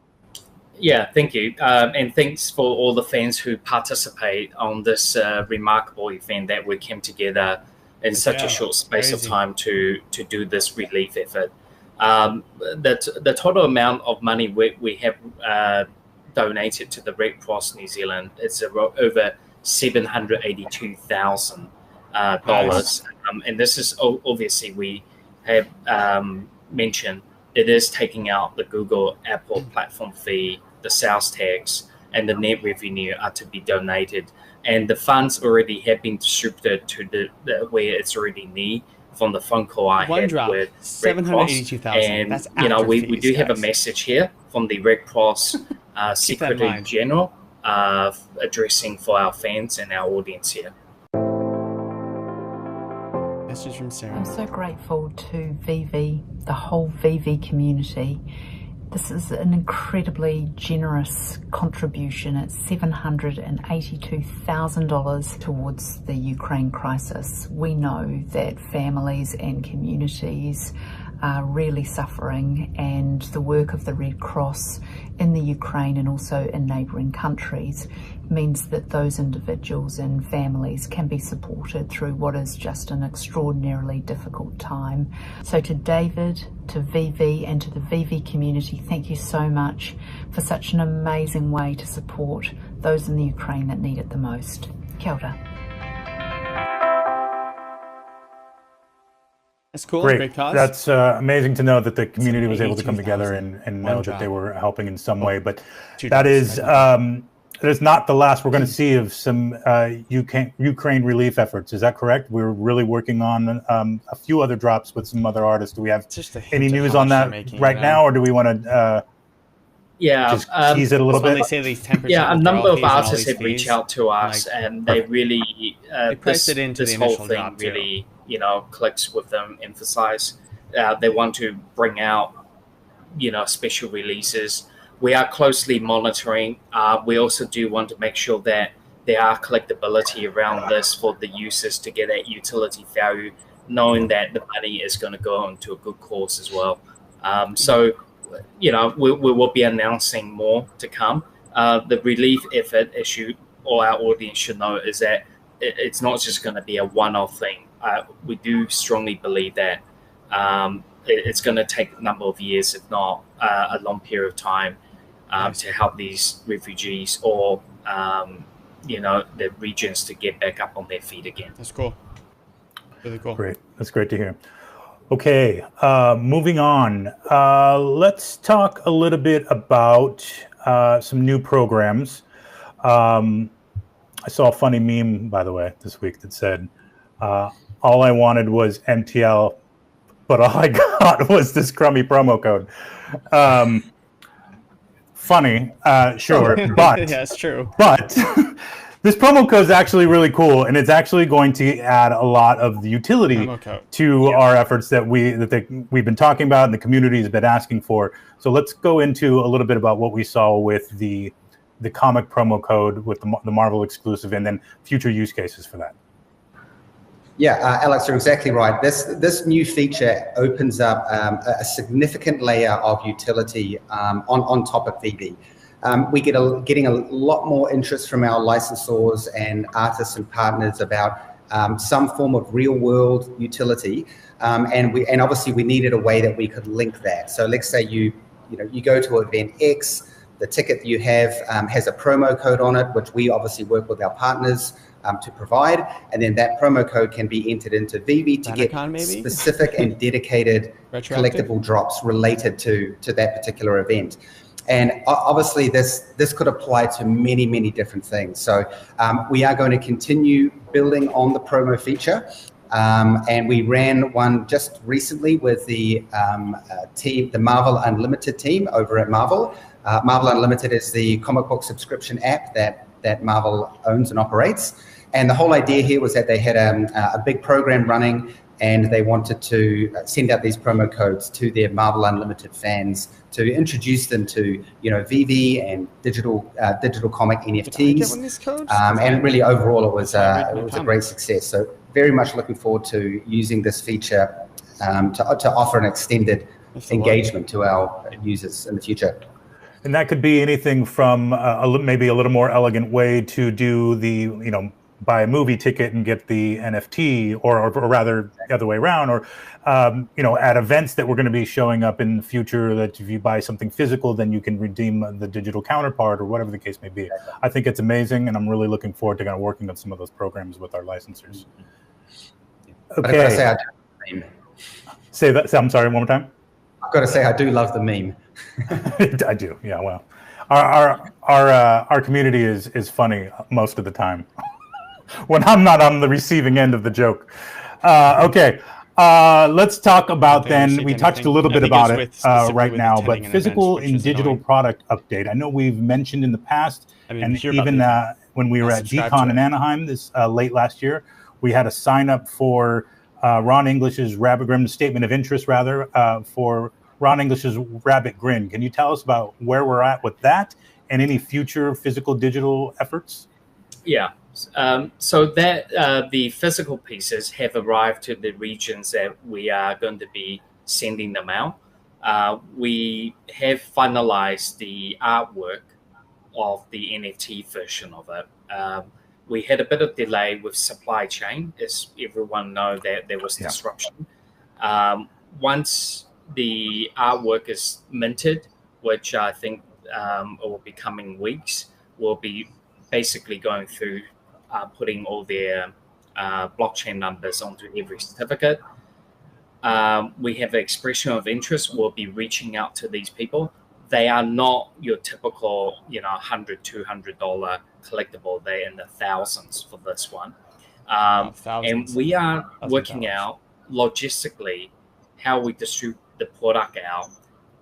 Yeah, thank you. And thanks for all the fans who participate on this remarkable event that we came together in such a short space of time to do this relief effort. The total amount of money we have donated to the Red Cross New Zealand, it's over $782,000. And this is obviously, we have mentioned, it is taking out the Google, Apple platform fee, the sales tax, and the net revenue are to be donated. And the funds already have been distributed to the where it's already needed from the phone call I had with Red Cross. And, That's we do have a message here from the Red Cross Secretary General addressing for our fans and our audience here. Message from Sarah. I'm so grateful to VeVe, the whole VeVe community. This is an incredibly generous contribution. It's $782,000 towards the Ukraine crisis. We know that families and communities are really suffering, and the work of the Red Cross in the Ukraine and also in neighbouring countries means that those individuals and families can be supported through what is just an extraordinarily difficult time. So to David, to VeVe and to the VeVe community, thank you so much for such an amazing way to support those in the Ukraine that need it the most. Kia ora. That's cool. Great cause. That's amazing to know that the community was able to come together and know that they were helping in some way. But that is not the last we're going to see of some Ukraine relief efforts. Is that correct? We're really working on a few other drops with some other artists. Do we have any news on that right now, or do we want to just tease it a little bit? They say these 10% a number of artists have reached out to us, and they really pressed it into this the whole initial thing drop really clicks with them. Emphasize they want to bring out special releases. We are closely monitoring. We also do want to make sure that there are collectability around this for the users to get that utility value, knowing that the money is going to go into a good cause as well. So, we will be announcing more to come. The relief effort issue, all our audience should know, is that it's not just going to be a one-off thing. We do strongly believe that it's going to take a number of years, if not a long period of time, to help these refugees or the regions to get back up on their feet again. That's cool. Really cool. Great. That's great to hear. Okay, moving on. Let's talk a little bit about some new programs. I saw a funny meme, by the way, this week that said, all I wanted was MTL, but all I got was this crummy promo code. Funny, sure, but yeah, it's true. But this promo code is actually really cool, and it's actually going to add a lot of the utility to our efforts that we've been talking about and the community has been asking for. So let's go into a little bit about what we saw with the comic promo code with the Marvel exclusive, and then future use cases for that. Yeah, Alex, you're exactly right. This new feature opens up a significant layer of utility on top of VeVe. We getting a lot more interest from our licensors and artists and partners about some form of real world utility, and obviously we needed a way that we could link that. So let's say you go to event X, the ticket you have has a promo code on it, which we obviously work with our partners to provide, and then that promo code can be entered into VeVe to get specific and dedicated collectible drops related to that particular event. And obviously this could apply to many, many different things. So we are going to continue building on the promo feature. And we ran one just recently with the team, the Marvel Unlimited team over at Marvel. Marvel Unlimited is the comic book subscription app that Marvel owns and operates. And the whole idea here was that they had a big program running, and they wanted to send out these promo codes to their Marvel Unlimited fans to introduce them to VeVe and digital comic NFTs. And really overall it was a great success. So very much looking forward to using this feature to offer an extended engagement to our users in the future. And that could be anything from maybe a little more elegant way to do the buy a movie ticket and get the NFT, or rather the other way around, or at events that we're going to be showing up in the future, that if you buy something physical, then you can redeem the digital counterpart, or whatever the case may be. I think it's amazing, and I'm really looking forward to kind of working on some of those programs with our licensors. Okay. I've got to say, I do love the meme. Say that. I'm sorry, one more time. I've got to say, I do love the meme. I do. Yeah. Well, our community is funny most of the time. When I'm not on the receiving end of the joke. Okay, let's talk about then, we touched a little bit about it right now, but physical and digital product update. I know we've mentioned in the past, and even when we were at DCon in Anaheim this late last year, we had a sign up for Ron English's Rabbit Grin, statement of interest rather, for Ron English's Rabbit Grin. Can you tell us about where we're at with that and any future physical digital efforts? Yeah. So that the physical pieces have arrived to the regions that we are going to be sending them out. We have finalized the artwork of the NFT version of it. We had a bit of delay with supply chain, as everyone knows that there was disruption. Once the artwork is minted, which I think will be coming weeks, we'll be basically going through putting all their blockchain numbers onto every certificate. We have an expression of interest. We'll be reaching out to these people. They are not your typical, $100, $200 collectible. They're in the thousands for this one. And we are working out logistically how we distribute the product out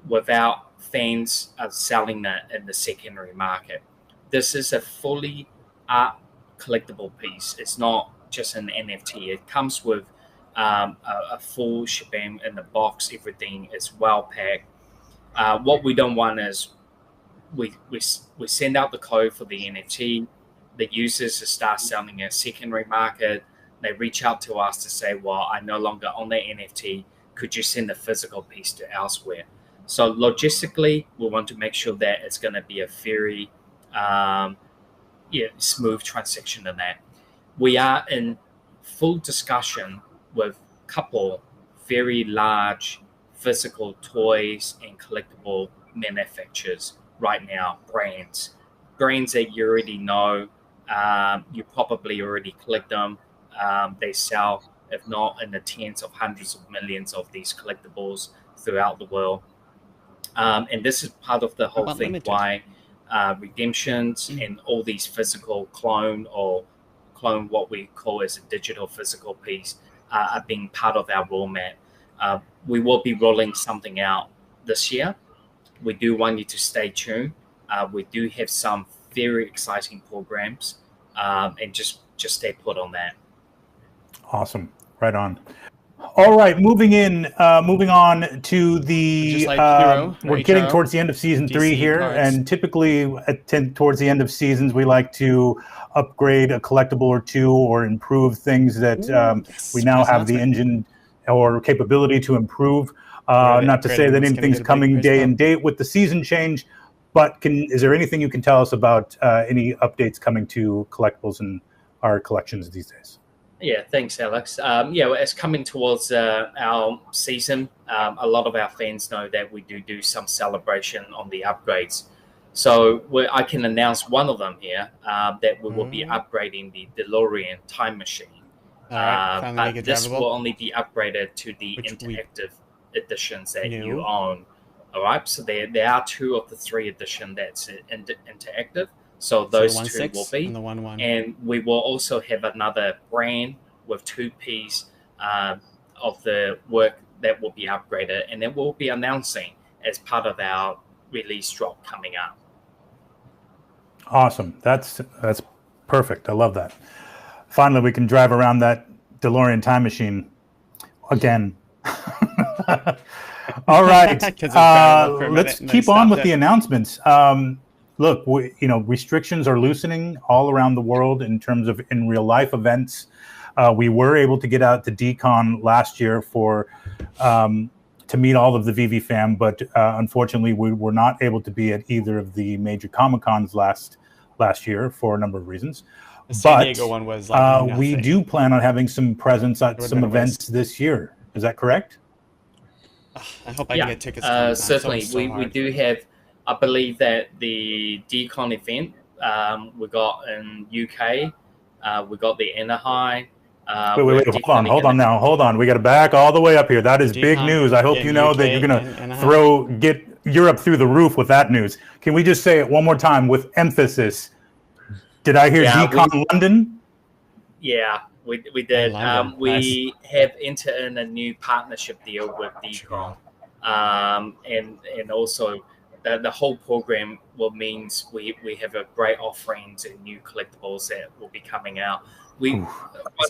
without fans selling it in the secondary market. This is a fully art collectible piece. It's not just an NFT. It comes with a full shebang in the box. Everything is well packed. What we don't want is we send out the code for the NFT, the users start selling a secondary market. They reach out to us to say, well, I no longer own the NFT. Could you send a physical piece to elsewhere? So logistically, we want to make sure that it's going to be a very smooth transaction in that. We are in full discussion with a couple very large physical toys and collectible manufacturers right now, brands that you already know. You probably already collect them. They sell, if not in the tens of hundreds of millions of these collectibles throughout the world. And this is part of the whole thing limited? why redemptions and all these physical clone what we call as a digital physical piece are being part of our roadmap. We will be rolling something out this year. We do want you to stay tuned. We do have some very exciting programs, and just stay put on that. Awesome. Right on. All right, moving on to the. Just like Hero, we're right, getting Hero? towards the end of season DC 3 here, cards. and typically towards the end of seasons, we like to upgrade a collectible or two or improve things that yes, we now Chris have the announcement. engine or capability to improve. Right, Not to say upgrading that is gonna anything's get a big coming price day bump. and date with the season change, but is there anything you can tell us about any updates coming to collectibles in our collections these days? Yeah, thanks, Alex. It's coming towards our season. A lot of our fans know that we do some celebration on the upgrades. So I can announce one of them here, that we will be upgrading the DeLorean time machine. All right, finally make But it this drivable. will only be upgraded to the Which we interactive editions that you knew. own. All right, so there are 2 of the 3 edition that's interactive. So So those the 2 will 1.6 be. and the 1.1. And we will also have another brand with 2 pieces of the work that will be upgraded, and then we'll be announcing as part of our release drop coming up. Awesome. That's perfect. I love that. Finally, we can drive around that DeLorean time machine again. All right. 'Cause it's driving for a minute Let's and then keep on stopped with it. the announcements. Look, restrictions are loosening all around the world in terms of in real life events. We were able to get out to DCon last year to meet all of the VeVe fam, but unfortunately, we were not able to be at either of the major Comic Cons last year for a number of reasons. The San But Diego one was like we nothing. do plan on having some presence at would've some been a events this year. Is that correct? I hope I can get tickets. to Comic-Con. It's Certainly. always so We hard. do have, I believe that the DCon event we got in UK, we got the Anaheim. Wait, hold on. We got to back all the way up here. That is big DCon, news. I hope yeah, you know that UK you're going and to get Europe through the roof with that news. Can we just say it one more time with emphasis? Did I hear DCon London? Yeah, we did. London. We have entered in a new partnership deal with DCon, and also the whole program means we have a great offerings and new collectibles that will be coming out. Once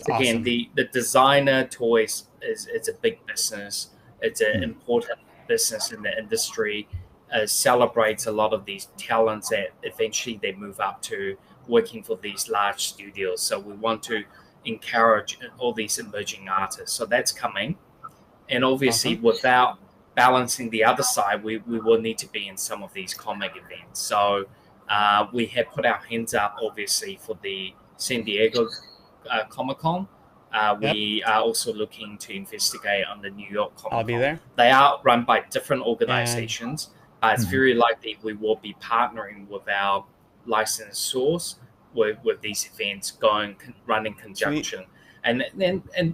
again, awesome. the designer toys is a big business. It's an important business in the industry. Celebrates a lot of these talents that eventually they move up to working for these large studios. So we want to encourage all these emerging artists. So that's coming. And obviously, without balancing the other side, we will need to be in some of these comic events. So we have put our hands up, obviously, for the San Diego Comic-Con. We are also looking to investigate on the New York Comic-Con. I'll be there. They are run by different organizations. It's very likely we will be partnering with our licensed source with these events running conjunction. And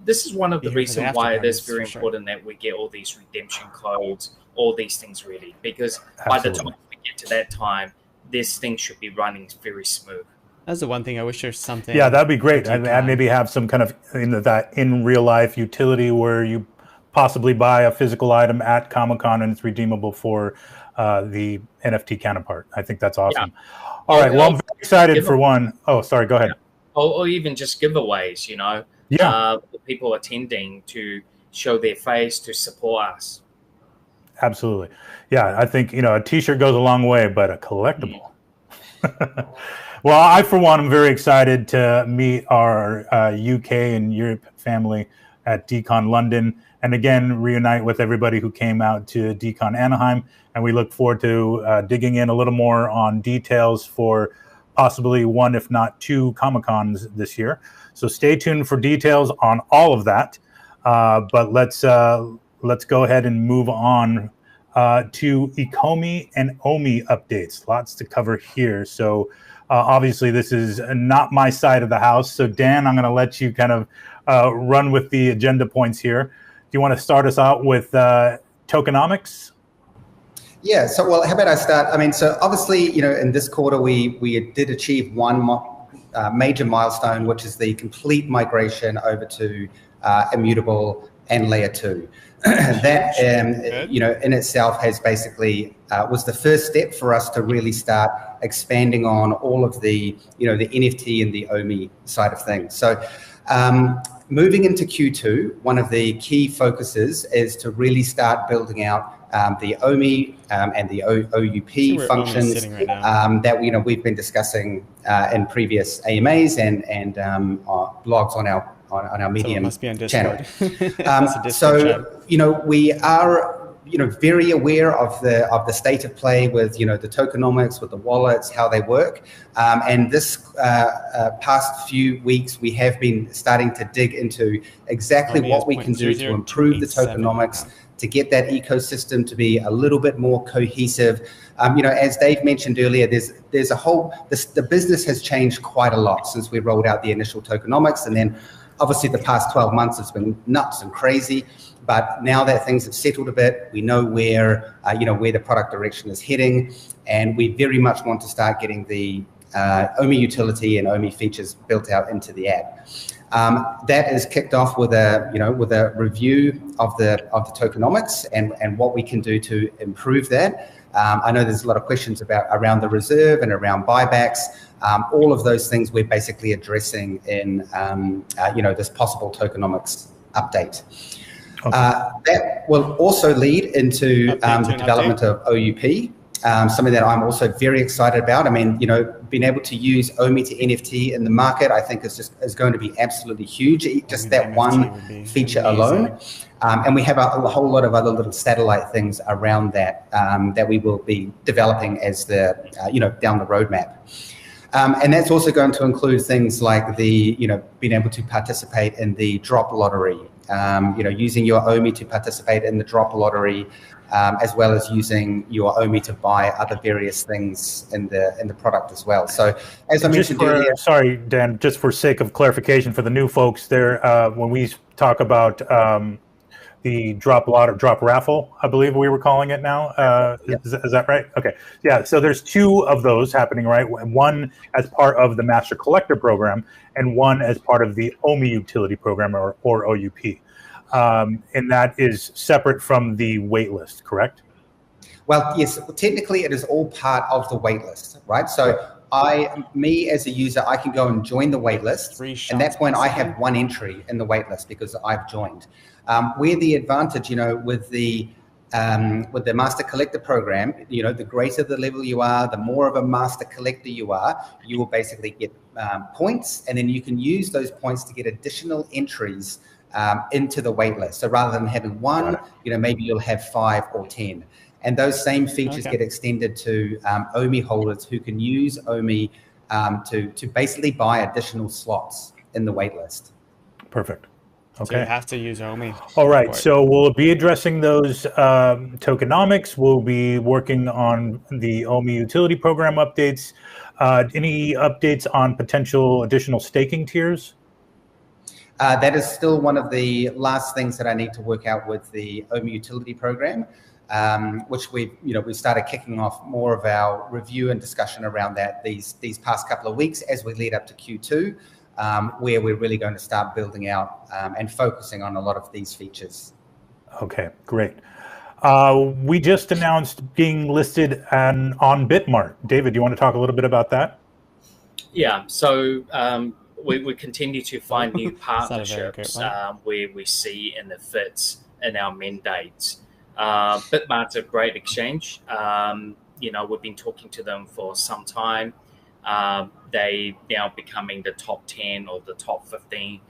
this is one of the reasons why it is very important that we get all these redemption codes, all these things ready, because by the time we get to that time, this thing should be running very smooth. That's the one thing I wish there's something. Yeah, that'd be great. And maybe have some kind of that in real life utility where you possibly buy a physical item at Comic-Con and it's redeemable for the NFT counterpart. I think that's awesome. Yeah. All right. Well, I'm very excited for one. Oh, sorry. Go ahead. Or even just giveaways, Yeah. People attending to show their face to support us. Absolutely. Yeah, I think, a t-shirt goes a long way, but a collectible. Well, I, for one, am very excited to meet our UK and Europe family at DCon London, and again, reunite with everybody who came out to DCon Anaheim. And we look forward to digging in a little more on details for possibly one, if not two, Comic-Cons this year. So stay tuned for details on all of that. But let's go ahead and move on to Ecomi and Omi updates. Lots to cover here. So obviously this is not my side of the house. So Dan, I'm going to let you kind of run with the agenda points here. Do you want to start us out with tokenomics? Yeah, so how about I start? I mean, so obviously, in this quarter, we did achieve one major milestone, which is the complete migration over to Immutable and Layer 2. That, in itself has basically was the first step for us to really start expanding on all of the, the NFT and the OMI side of things. So moving into Q2, one of the key focuses is to really start building out the OMI and the OUP functions that we've been discussing in previous AMAs and blogs on our Medium channel. So we are very aware of the state of play with the tokenomics, with the wallets, how they work, and this past few weeks we have been starting to dig into exactly what we can do to improve the tokenomics, to get that ecosystem to be a little bit more cohesive. As Dave mentioned earlier, there's a whole, the business has changed quite a lot since we rolled out the initial tokenomics, and then obviously the past 12 months has been nuts and crazy. But now that things have settled a bit, we know where where the product direction is heading, and we very much want to start getting the OMI utility and OMI features built out into the app. That is kicked off with a review of the tokenomics and what we can do to improve that. I know there's a lot of questions around the reserve and around buybacks. All of those things we're basically addressing in this possible tokenomics update. Okay. That will also lead into the development of OUP. Something that I'm also very excited about. I mean, being able to use OMI to NFT in the market, I think is going to be absolutely huge. Just that one feature alone. And we have a whole lot of other little satellite things around that that we will be developing as the down the roadmap. And that's also going to include things like the being able to participate in the drop lottery. Using your OMI to participate in the drop lottery, as well as using your OMI to buy other various things in the product as well. So, as I mentioned earlier, sorry, Dan, just for sake of clarification for the new folks, there when we talk about the drop raffle, I believe we were calling it now. Is that right? Okay. Yeah. So there's two of those happening, right? One as part of the Master Collector program, and one as part of the OMI utility program or OUP. And that is separate from the waitlist, correct? Well, yes. Technically, it is all part of the waitlist, right? So me as a user, I can go and join the waitlist, and that's when I have one entry in the waitlist because I've joined. Where the advantage, with the Master Collector program, the greater the level you are, the more of a Master Collector you are, you will basically get points, and then you can use those points to get additional entries into the waitlist. So rather than having one, maybe you'll have 5 or 10. And those same features get extended to OMI holders who can use OMI to basically buy additional slots in the waitlist. Perfect. Okay. So you have to use OMI. All right. So we'll be addressing those tokenomics. We'll be working on the OMI utility program updates. Any updates on potential additional staking tiers? That is still one of the last things that I need to work out with the OMI utility program, which we started kicking off more of our review and discussion around that these past couple of weeks as we lead up to Q2. Where we're really going to start building out and focusing on a lot of these features. Okay, great. We just announced being listed on Bitmart. David, do you want to talk a little bit about that? Yeah, so we continue to find new partnerships where we see and it fits in our mandates. Bitmart's a great exchange. We've been talking to them for some time. They now becoming the top 10 or the top 15,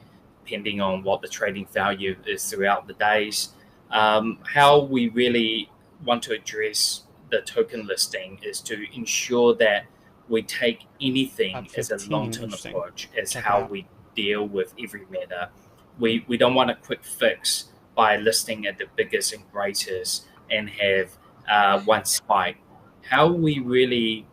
depending on what the trading value is throughout the days. How we really want to address the token listing is to ensure that we take anything as a long-term approach as how we deal with every matter. We don't want a quick fix by listing at the biggest and greatest and have one spike. How we really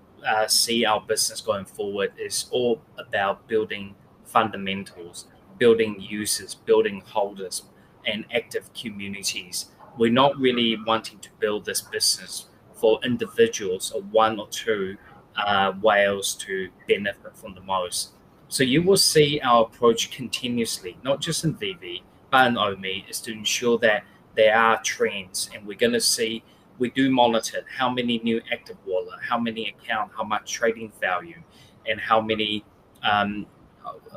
see our business going forward is all about building fundamentals, building users, building holders, and active communities. We're not really wanting to build this business for individuals or one or two whales to benefit from the most. So you will see our approach continuously, not just in VeVe, but in OMI, is to ensure that there are trends, and we're going to see, we do monitor how many new active wallet, how many account, how much trading value, and how many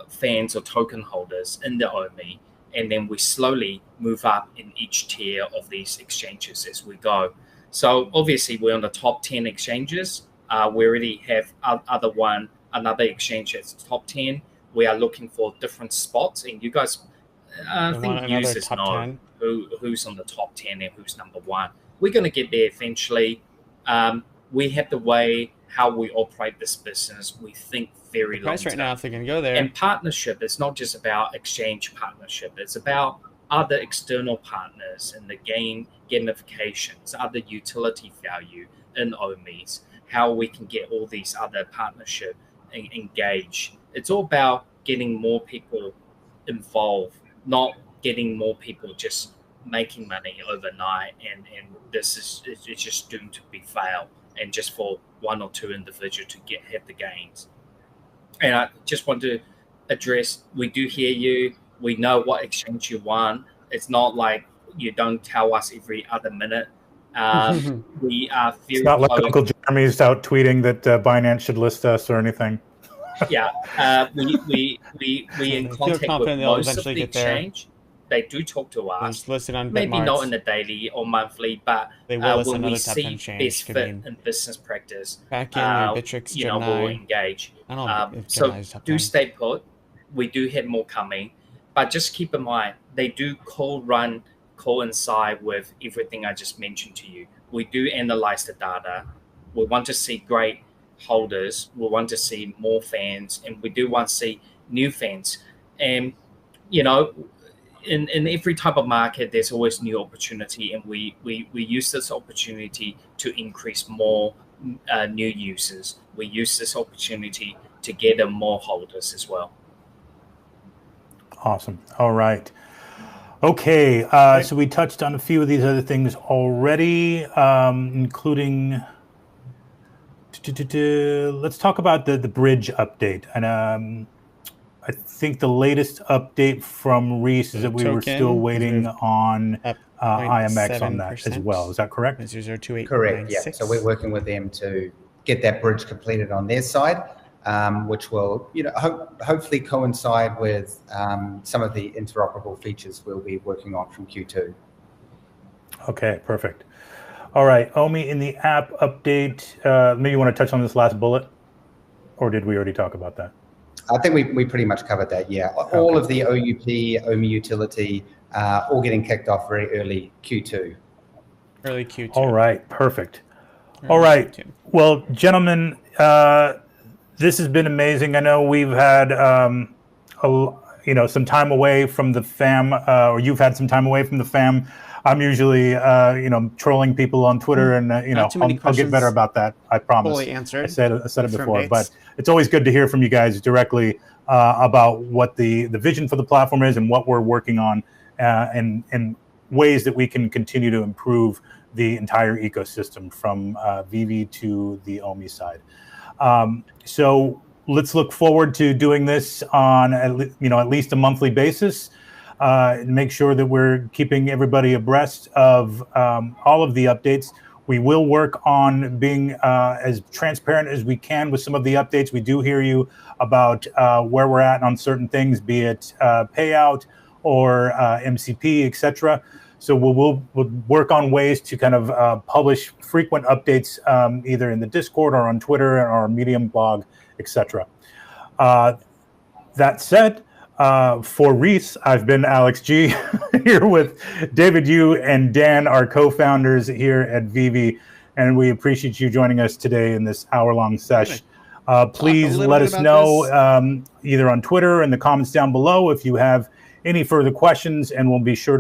fans or token holders in the OMI. And then we slowly move up in each tier of these exchanges as we go. So obviously we're on the top 10 exchanges. We already have another exchange that's top 10. We are looking for different spots, and you guys, I think users know who's on the top 10 and who's number one. We're going to get there eventually. We have the way how we operate this business. We think very long term. Right now, if they're going to go there. And partnership is not just about exchange partnership. It's about other external partners in the gamifications, other utility value in OMIs, how we can get all these other partnership engaged. It's all about getting more people involved, not getting more people just making money overnight, and this is it's just doomed to be fail, and just for one or two individuals to have the gains. And I just want to address, we do hear you, we know what exchange you want. It's not like you don't tell us every other minute. We are very It's not like Uncle Jeremy's out tweeting that Binance should list us or anything. Yeah, we in contact with most of the exchange. They do talk to us. It's listed on maybe not in the daily or monthly, but when we see best fit in business practice, Bitrix, we'll engage. So do stay put. We do have more coming, but just keep in mind they do coincide with everything I just mentioned to you. We do analyze the data. We want to see great holders. We want to see more fans, and we do want to see new fans. And in every type of market, there's always new opportunity, and we use this opportunity to increase more new users. We use this opportunity to gather more holders as well. Awesome. All right. Okay. So we touched on a few of these other things already, including. Let's talk about the bridge update. And I think the latest update from Reese is that we were still waiting on IMX on that as well. Is that correct? 0.02896. Correct, yeah. So we're working with them to get that bridge completed on their side, which will hopefully coincide with some of the interoperable features we'll be working on from Q2. Okay, perfect. All right, Omi, in the app update, maybe you want to touch on this last bullet, or did we already talk about that? I think we pretty much covered that, yeah. Okay. All of the OUP, OMI utility, all getting kicked off very early Q2. Early Q2. All right, perfect. All right, Q2. Well, gentlemen, this has been amazing. I know we've had some time away from the fam, or you've had some time away from the fam. I'm usually, trolling people on Twitter, and I'll get better about that. I promise. Fully answered. I said it before, but it's always good to hear from you guys directly about what the vision for the platform is and what we're working on, and ways that we can continue to improve the entire ecosystem from VeVe to the OMI side. So let's look forward to doing this on at least a monthly basis. Make sure that we're keeping everybody abreast of all of the updates. We will work on being as transparent as we can with some of the updates. We do hear you about where we're at on certain things, be it payout or MCP, etc. So we'll work on ways to kind of publish frequent updates, either in the Discord or on Twitter or our Medium blog, etc. That said, for Reese, I've been Alex G here with David Yu and Dan, our co-founders here at VeVe, and we appreciate you joining us today in this hour-long session. Please let us know either on Twitter in the comments down below if you have any further questions, and we'll be sure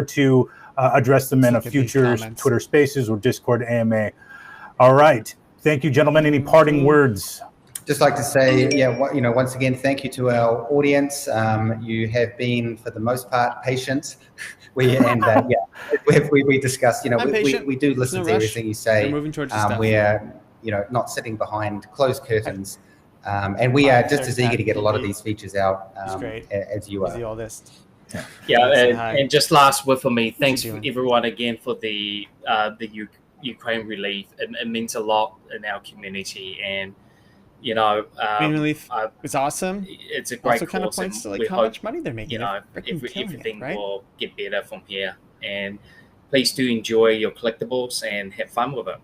to address them in a future Twitter Spaces or Discord AMA. All right, thank you, gentlemen. Any parting words? Just like to say, once again, thank you to our audience. You have been, for the most part, patient. We discussed, we do listen to everything you say. We're, not sitting behind closed curtains. And we are just as eager to get a lot of these features out as you are. And just last word for me. Thanks for everyone again for the Ukraine relief. It means a lot in our community, and Green relief is awesome. It's a great also kind of points to like how much money they're making. Everything will get better from here. And please do enjoy your collectibles and have fun with it.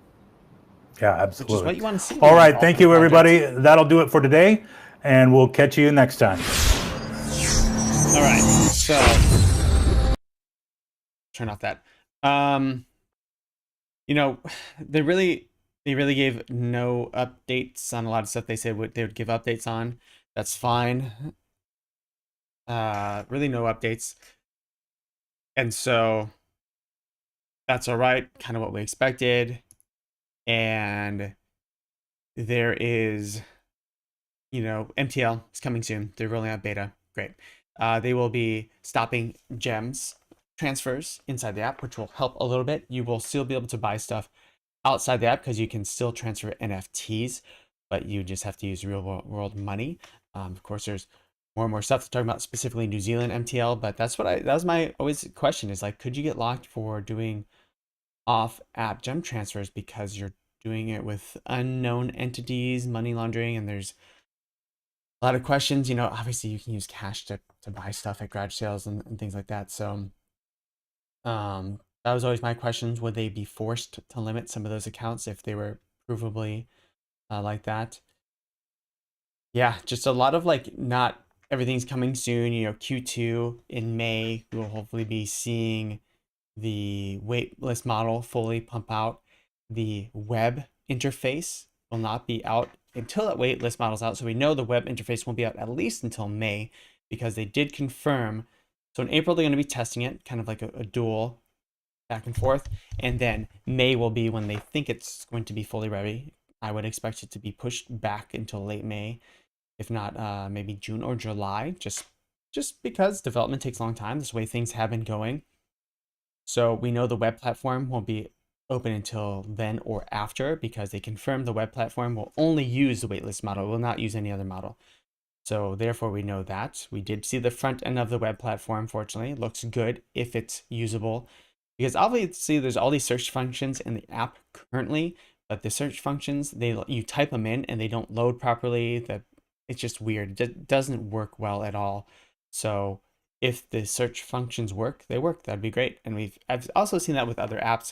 Yeah, absolutely. Which is what you want to see. All right, thank you, everybody. That'll do it for today, and we'll catch you next time. All right, so turn off that. They really gave no updates on a lot of stuff they said they would give updates on. That's fine. Really no updates. And so that's all right, kind of what we expected. And there is, MTL is coming soon. They're rolling out beta. Great. They will be stopping gems transfers inside the app, which will help a little bit. You will still be able to buy stuff outside the app because you can still transfer NFTs, but you just have to use real world money. Of course, there's more and more stuff to talk about, specifically New Zealand MTL, but that was my always question is like, could you get locked for doing off app gem transfers because you're doing it with unknown entities, money laundering, and there's a lot of questions. Obviously you can use cash to buy stuff at garage sales and things like that. So that was always my questions. Would they be forced to limit some of those accounts if they were provably like that? Yeah, just a lot of not everything's coming soon. Q2 in May, we will hopefully be seeing the waitlist model fully pump out. The web interface will not be out until that waitlist model's out. So we know the web interface won't be out at least until May, because they did confirm. So in April, they're going to be testing it, kind of like a dual back and forth. And then May will be when they think it's going to be fully ready. I would expect it to be pushed back until late May, if not maybe June or July, just because development takes a long time. This is the way things have been going. So we know the web platform won't be open until then or after, because they confirmed the web platform will only use the waitlist model, will not use any other model. So therefore we know that. We did see the front end of the web platform, fortunately. It looks good if it's usable, because obviously there's all these search functions in the app currently, but the search functions, you type them in and they don't load properly. It's just weird. It doesn't work well at all. So if the search functions work, they work. That'd be great. And I've also seen that with other apps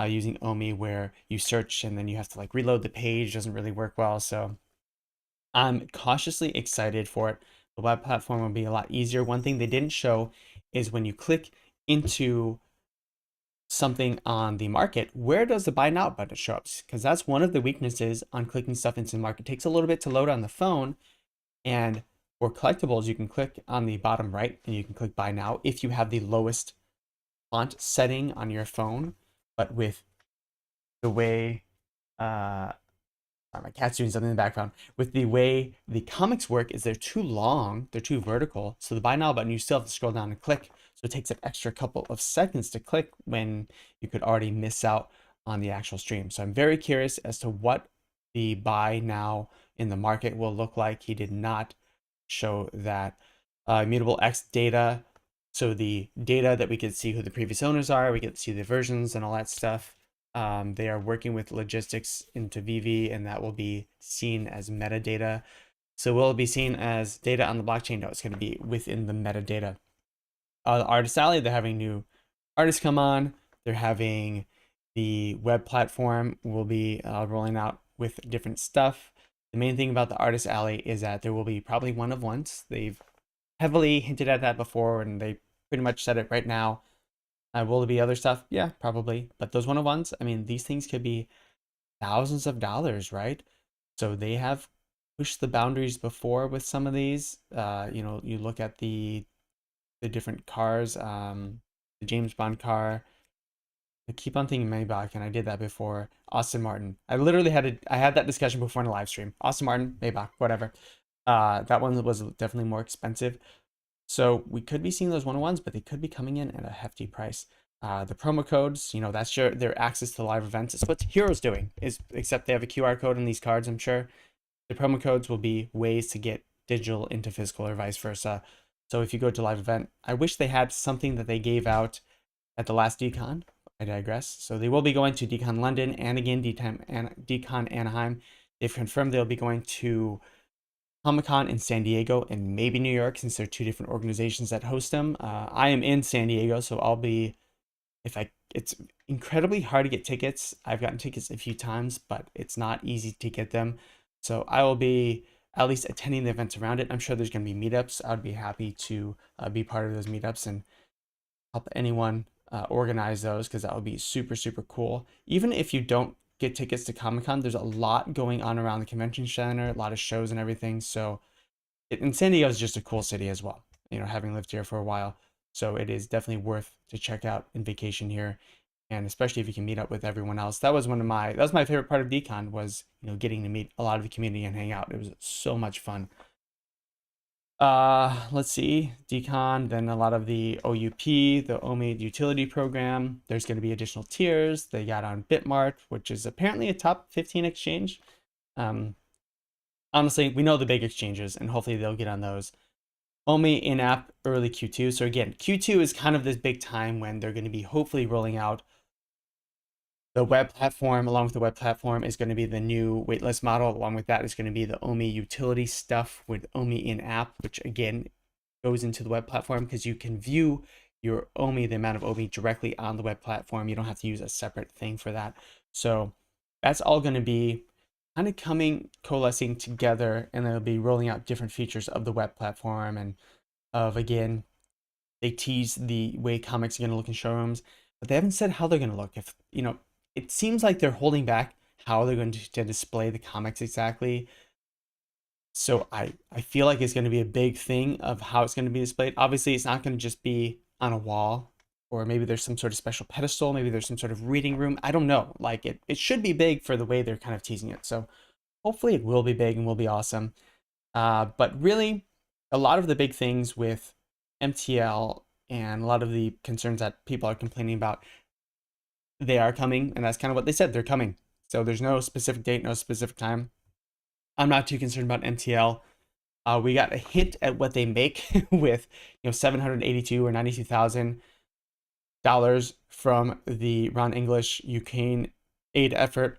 using Omi, where you search and then you have to reload the page. Doesn't really work well. So I'm cautiously excited for it. The web platform will be a lot easier. One thing they didn't show is when you click into something on the market, where does the buy now button show up? Because that's one of the weaknesses on clicking stuff into the market. It takes a little bit to load on the phone. And for collectibles, you can click on the bottom right and you can click buy now if you have the lowest font setting on your phone. But with the way my cat's doing something in the background, with the way the comics work is they're too long, they're too vertical. So the buy now button, you still have to scroll down and click. So it takes an extra couple of seconds to click when you could already miss out on the actual stream. So I'm very curious as to what the buy now in the market will look like. He did not show that immutable X data. So the data that we could see who the previous owners are, we get to see the versions and all that stuff. They are working with logistics into VeVe, and that will be seen as metadata. So will it be seen as data on the blockchain? No, it's going to be within the metadata. the Artist Alley. They're having new artists come on. They're having the web platform will be rolling out with different stuff. The main thing about the Artist Alley is that there will be probably one of ones. They've heavily hinted at that before, and they pretty much said it right now. Will there be other stuff? Yeah, probably. But those one of ones, I mean, these things could be thousands of dollars, right? So they have pushed the boundaries before with some of these. You look at the different cars, the James Bond car. I keep on thinking Maybach, and I did that before. Aston Martin. I literally I had that discussion before in a live stream. Aston Martin, Maybach, whatever. That one was definitely more expensive. So we could be seeing those one-on-ones, but they could be coming in at a hefty price. The promo codes, that's their access to live events. It's what Hero's doing, except they have a QR code on these cards, I'm sure. The promo codes will be ways to get digital into physical or vice versa. So if you go to live event, I wish they had something that they gave out at the last DCon. I digress. So they will be going to DCon London and again DCon Anaheim. They've confirmed they'll be going to Comic-Con in San Diego and maybe New York, since they're two different organizations that host them. I am in San Diego, so I'll be, it's incredibly hard to get tickets. I've gotten tickets a few times, but it's not easy to get them. So I will be at least attending the events around it. I'm sure there's going to be meetups. I would be happy to be part of those meetups and help anyone organize those, because that would be super, super cool. Even if you don't get tickets to Comic-Con, there's a lot going on around the convention center, a lot of shows and everything. So and San Diego is just a cool city as well, having lived here for a while. So it is definitely worth to check out in vacation here. And especially if you can meet up with everyone else. That was my favorite part of DCon, was, getting to meet a lot of the community and hang out. It was so much fun. Let's see, DCon, then a lot of the OUP, the OME utility program. There's going to be additional tiers. They got on Bitmart, which is apparently a top 15 exchange. Honestly, we know the big exchanges, and hopefully they'll get on those. OME in-app early Q2. So again, Q2 is kind of this big time when they're going to be hopefully rolling out the web platform. Along with the web platform is going to be the new waitlist model. Along with that is going to be the OME utility stuff with OME in-app, which again goes into the web platform, because you can view your OME, the amount of OME, directly on the web platform. You don't have to use a separate thing for that. So that's all going to be kind of coalescing together, and they'll be rolling out different features of the web platform, and again, they tease the way comics are going to look in showrooms, but they haven't said how they're going to look. If it seems like they're holding back how they're going to display the comics exactly. So I feel like it's going to be a big thing of how it's going to be displayed. Obviously, it's not going to just be on a wall, or maybe there's some sort of special pedestal. Maybe there's some sort of reading room. I don't know. Like it should be big for the way they're kind of teasing it. So hopefully it will be big and will be awesome. But really, a lot of the big things with MTL and a lot of the concerns that people are complaining about, they are coming, and that's kind of what they said. They're coming. So there's no specific date, no specific time. I'm not too concerned about MTL. We got a hint at what they make with $782 or $92,000 from the Ron English Ukraine aid effort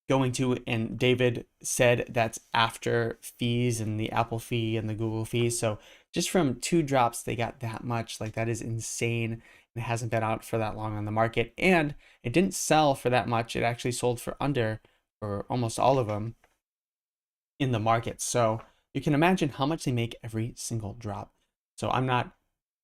going to, and David said that's after fees and the Apple fee and the Google fees. So just from 2 drops, they got that much. Like, that is insane. It hasn't been out for that long on the market, and it didn't sell for that much. It actually sold for almost all of them in the market. So you can imagine how much they make every single drop. So I'm not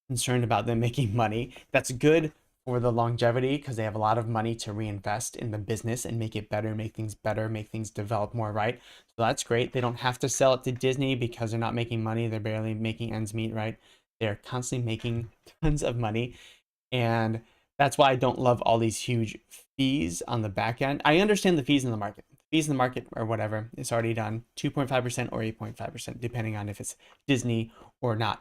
concerned about them making money. That's good for the longevity, because they have a lot of money to reinvest in the business and make it better, make things develop more, right? So that's great. They don't have to sell it to Disney because they're not making money. They're barely making ends meet, right? They're constantly making tons of money. And that's why I don't love all these huge fees on the back end. I understand the fees in the market. Fees in the market or whatever, it's already done 2.5% or 8.5%, depending on if it's Disney or not.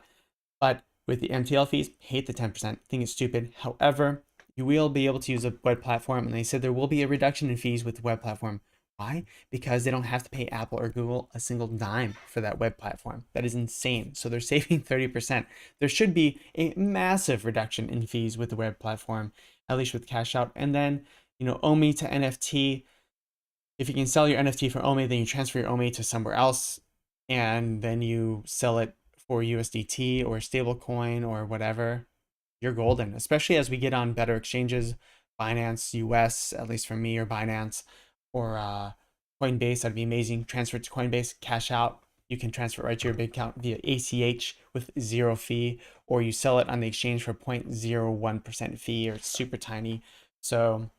But with the MTL fees, hate the 10%. Think it's stupid. However, you will be able to use a web platform, and they said there will be a reduction in fees with the web platform. Why? Because they don't have to pay Apple or Google a single dime for that web platform. That is insane. So they're saving 30%. There should be a massive reduction in fees with the web platform, at least with cash out. And then, OME to NFT. If you can sell your NFT for OME, then you transfer your OME to somewhere else, and then you sell it for USDT or stablecoin or whatever. you're golden, especially as we get on better exchanges, Binance US, at least for me, or Binance, or Coinbase. That'd be amazing. Transfer to Coinbase, cash out. You can transfer right to your bank account via ACH with 0 fee, or you sell it on the exchange for 0.01% fee, or it's super tiny. So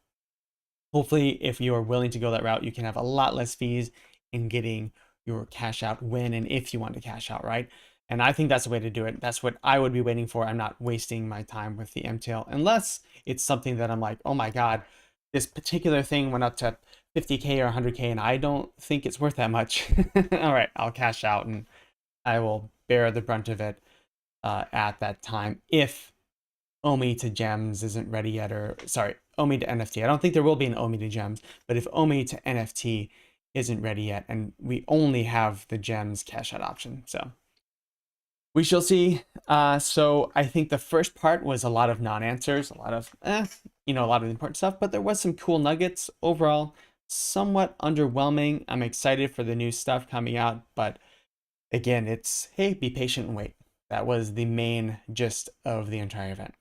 hopefully, if you are willing to go that route, you can have a lot less fees in getting your cash out when and if you want to cash out, right? And I think that's the way to do it. That's what I would be waiting for. I'm not wasting my time with the MTL unless it's something that I'm like, oh my God, this particular thing went up to 50K or 100K and I don't think it's worth that much. All right, I'll cash out and I will bear the brunt of it at that time if OMI to gems isn't ready yet, or sorry, OMI to NFT. I don't think there will be an OMI to gems, but if OMI to NFT isn't ready yet, and we only have the gems cash out option, so we shall see. So I think the first part was a lot of non-answers, a lot of a lot of important stuff, but there was some cool nuggets. Overall, somewhat underwhelming. I'm excited for the new stuff coming out, but again, it's, hey, be patient and wait. That was the main gist of the entire event.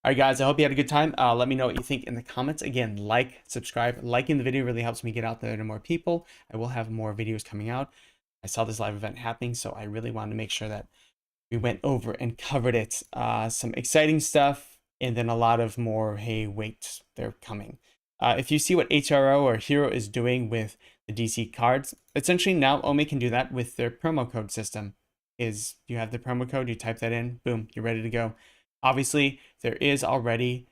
All right, guys, I hope you had a good time. Let me know what you think in the comments. Again, like, subscribe. Liking the video really helps me get out there to more people. I will have more videos coming out. I saw this live event happening, so I really wanted to make sure that we went over and covered it. Some exciting stuff, and then a lot of more, hey, wait, they're coming. If you see what HRO or Hero is doing with the DC cards, essentially now OMI can do that with their promo code system. Is you have the promo code, you type that in, boom, you're ready to go. Obviously, there is already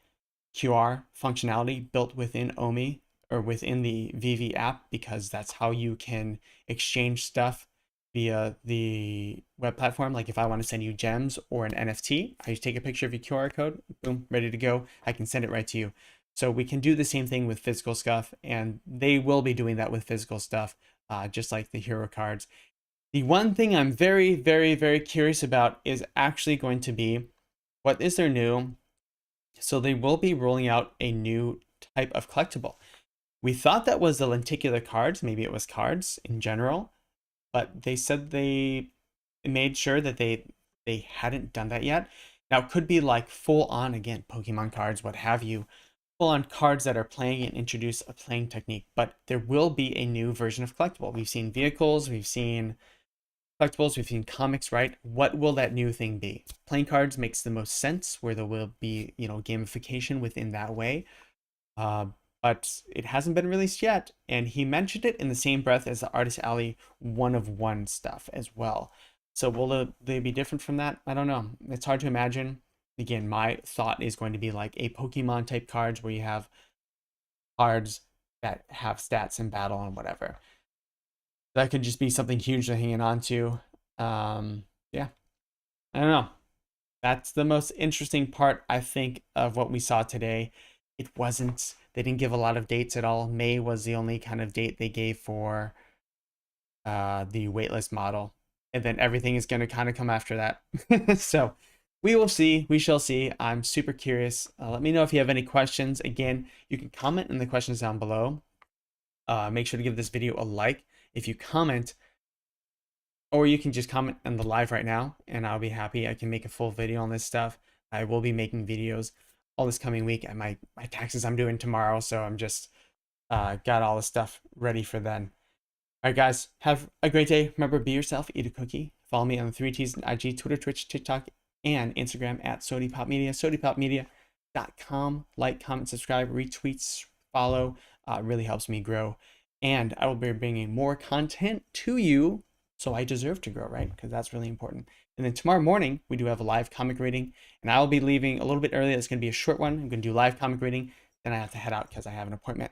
QR functionality built within OMI or within the VeVe app, because that's how you can exchange stuff via the web platform. Like if I want to send you gems or an NFT, I just take a picture of your QR code, boom, ready to go. I can send it right to you. So we can do the same thing with physical stuff, and they will be doing that with physical stuff, just like the hero cards. The one thing I'm very, very, very curious about is actually going to be, what is their new? So they will be rolling out a new type of collectible. We thought that was the lenticular cards. Maybe it was cards in general, but they said they made sure that they hadn't done that yet. Now it could be like full on, again, Pokemon cards, what have you, full on cards that are playing and introduce a playing technique, but there will be a new version of collectible. We've seen vehicles, we've seen collectibles, we've seen comics, right? What will that new thing be? Playing cards makes the most sense, where there will be, gamification within that way. But it hasn't been released yet. And he mentioned it in the same breath as the Artist Alley 1-of-1 stuff as well. So will they be different from that? I don't know. It's hard to imagine. Again, my thought is going to be like a Pokemon type cards, where you have cards that have stats in battle and whatever. That could just be something huge to hanging on to. Yeah, I don't know. That's the most interesting part, I think, of what we saw today. They didn't give a lot of dates at all. May was the only kind of date they gave for the waitlist model. And then everything is going to kind of come after that. So we will see. We shall see. I'm super curious. Let me know if you have any questions. Again, you can comment in the questions down below. Make sure to give this video a like if you comment, or you can just comment on the live right now and I'll be happy. I can make a full video on this stuff. I will be making videos all this coming week, and my taxes I'm doing tomorrow, so I'm just got all the stuff ready for then. All right, guys, have a great day. Remember, be yourself, eat a cookie. Follow me on the 3Ts and IG, Twitter, Twitch, TikTok, and Instagram at SodiPopMedia, SodiPopMedia.com. Like, comment, subscribe, retweets, follow. Really helps me grow. And I will be bringing more content to you, so I deserve to grow, right? Because that's really important. And then tomorrow morning, we do have a live comic reading, and I'll be leaving a little bit early. It's going to be a short one. I'm going to do live comic reading. Then I have to head out because I have an appointment.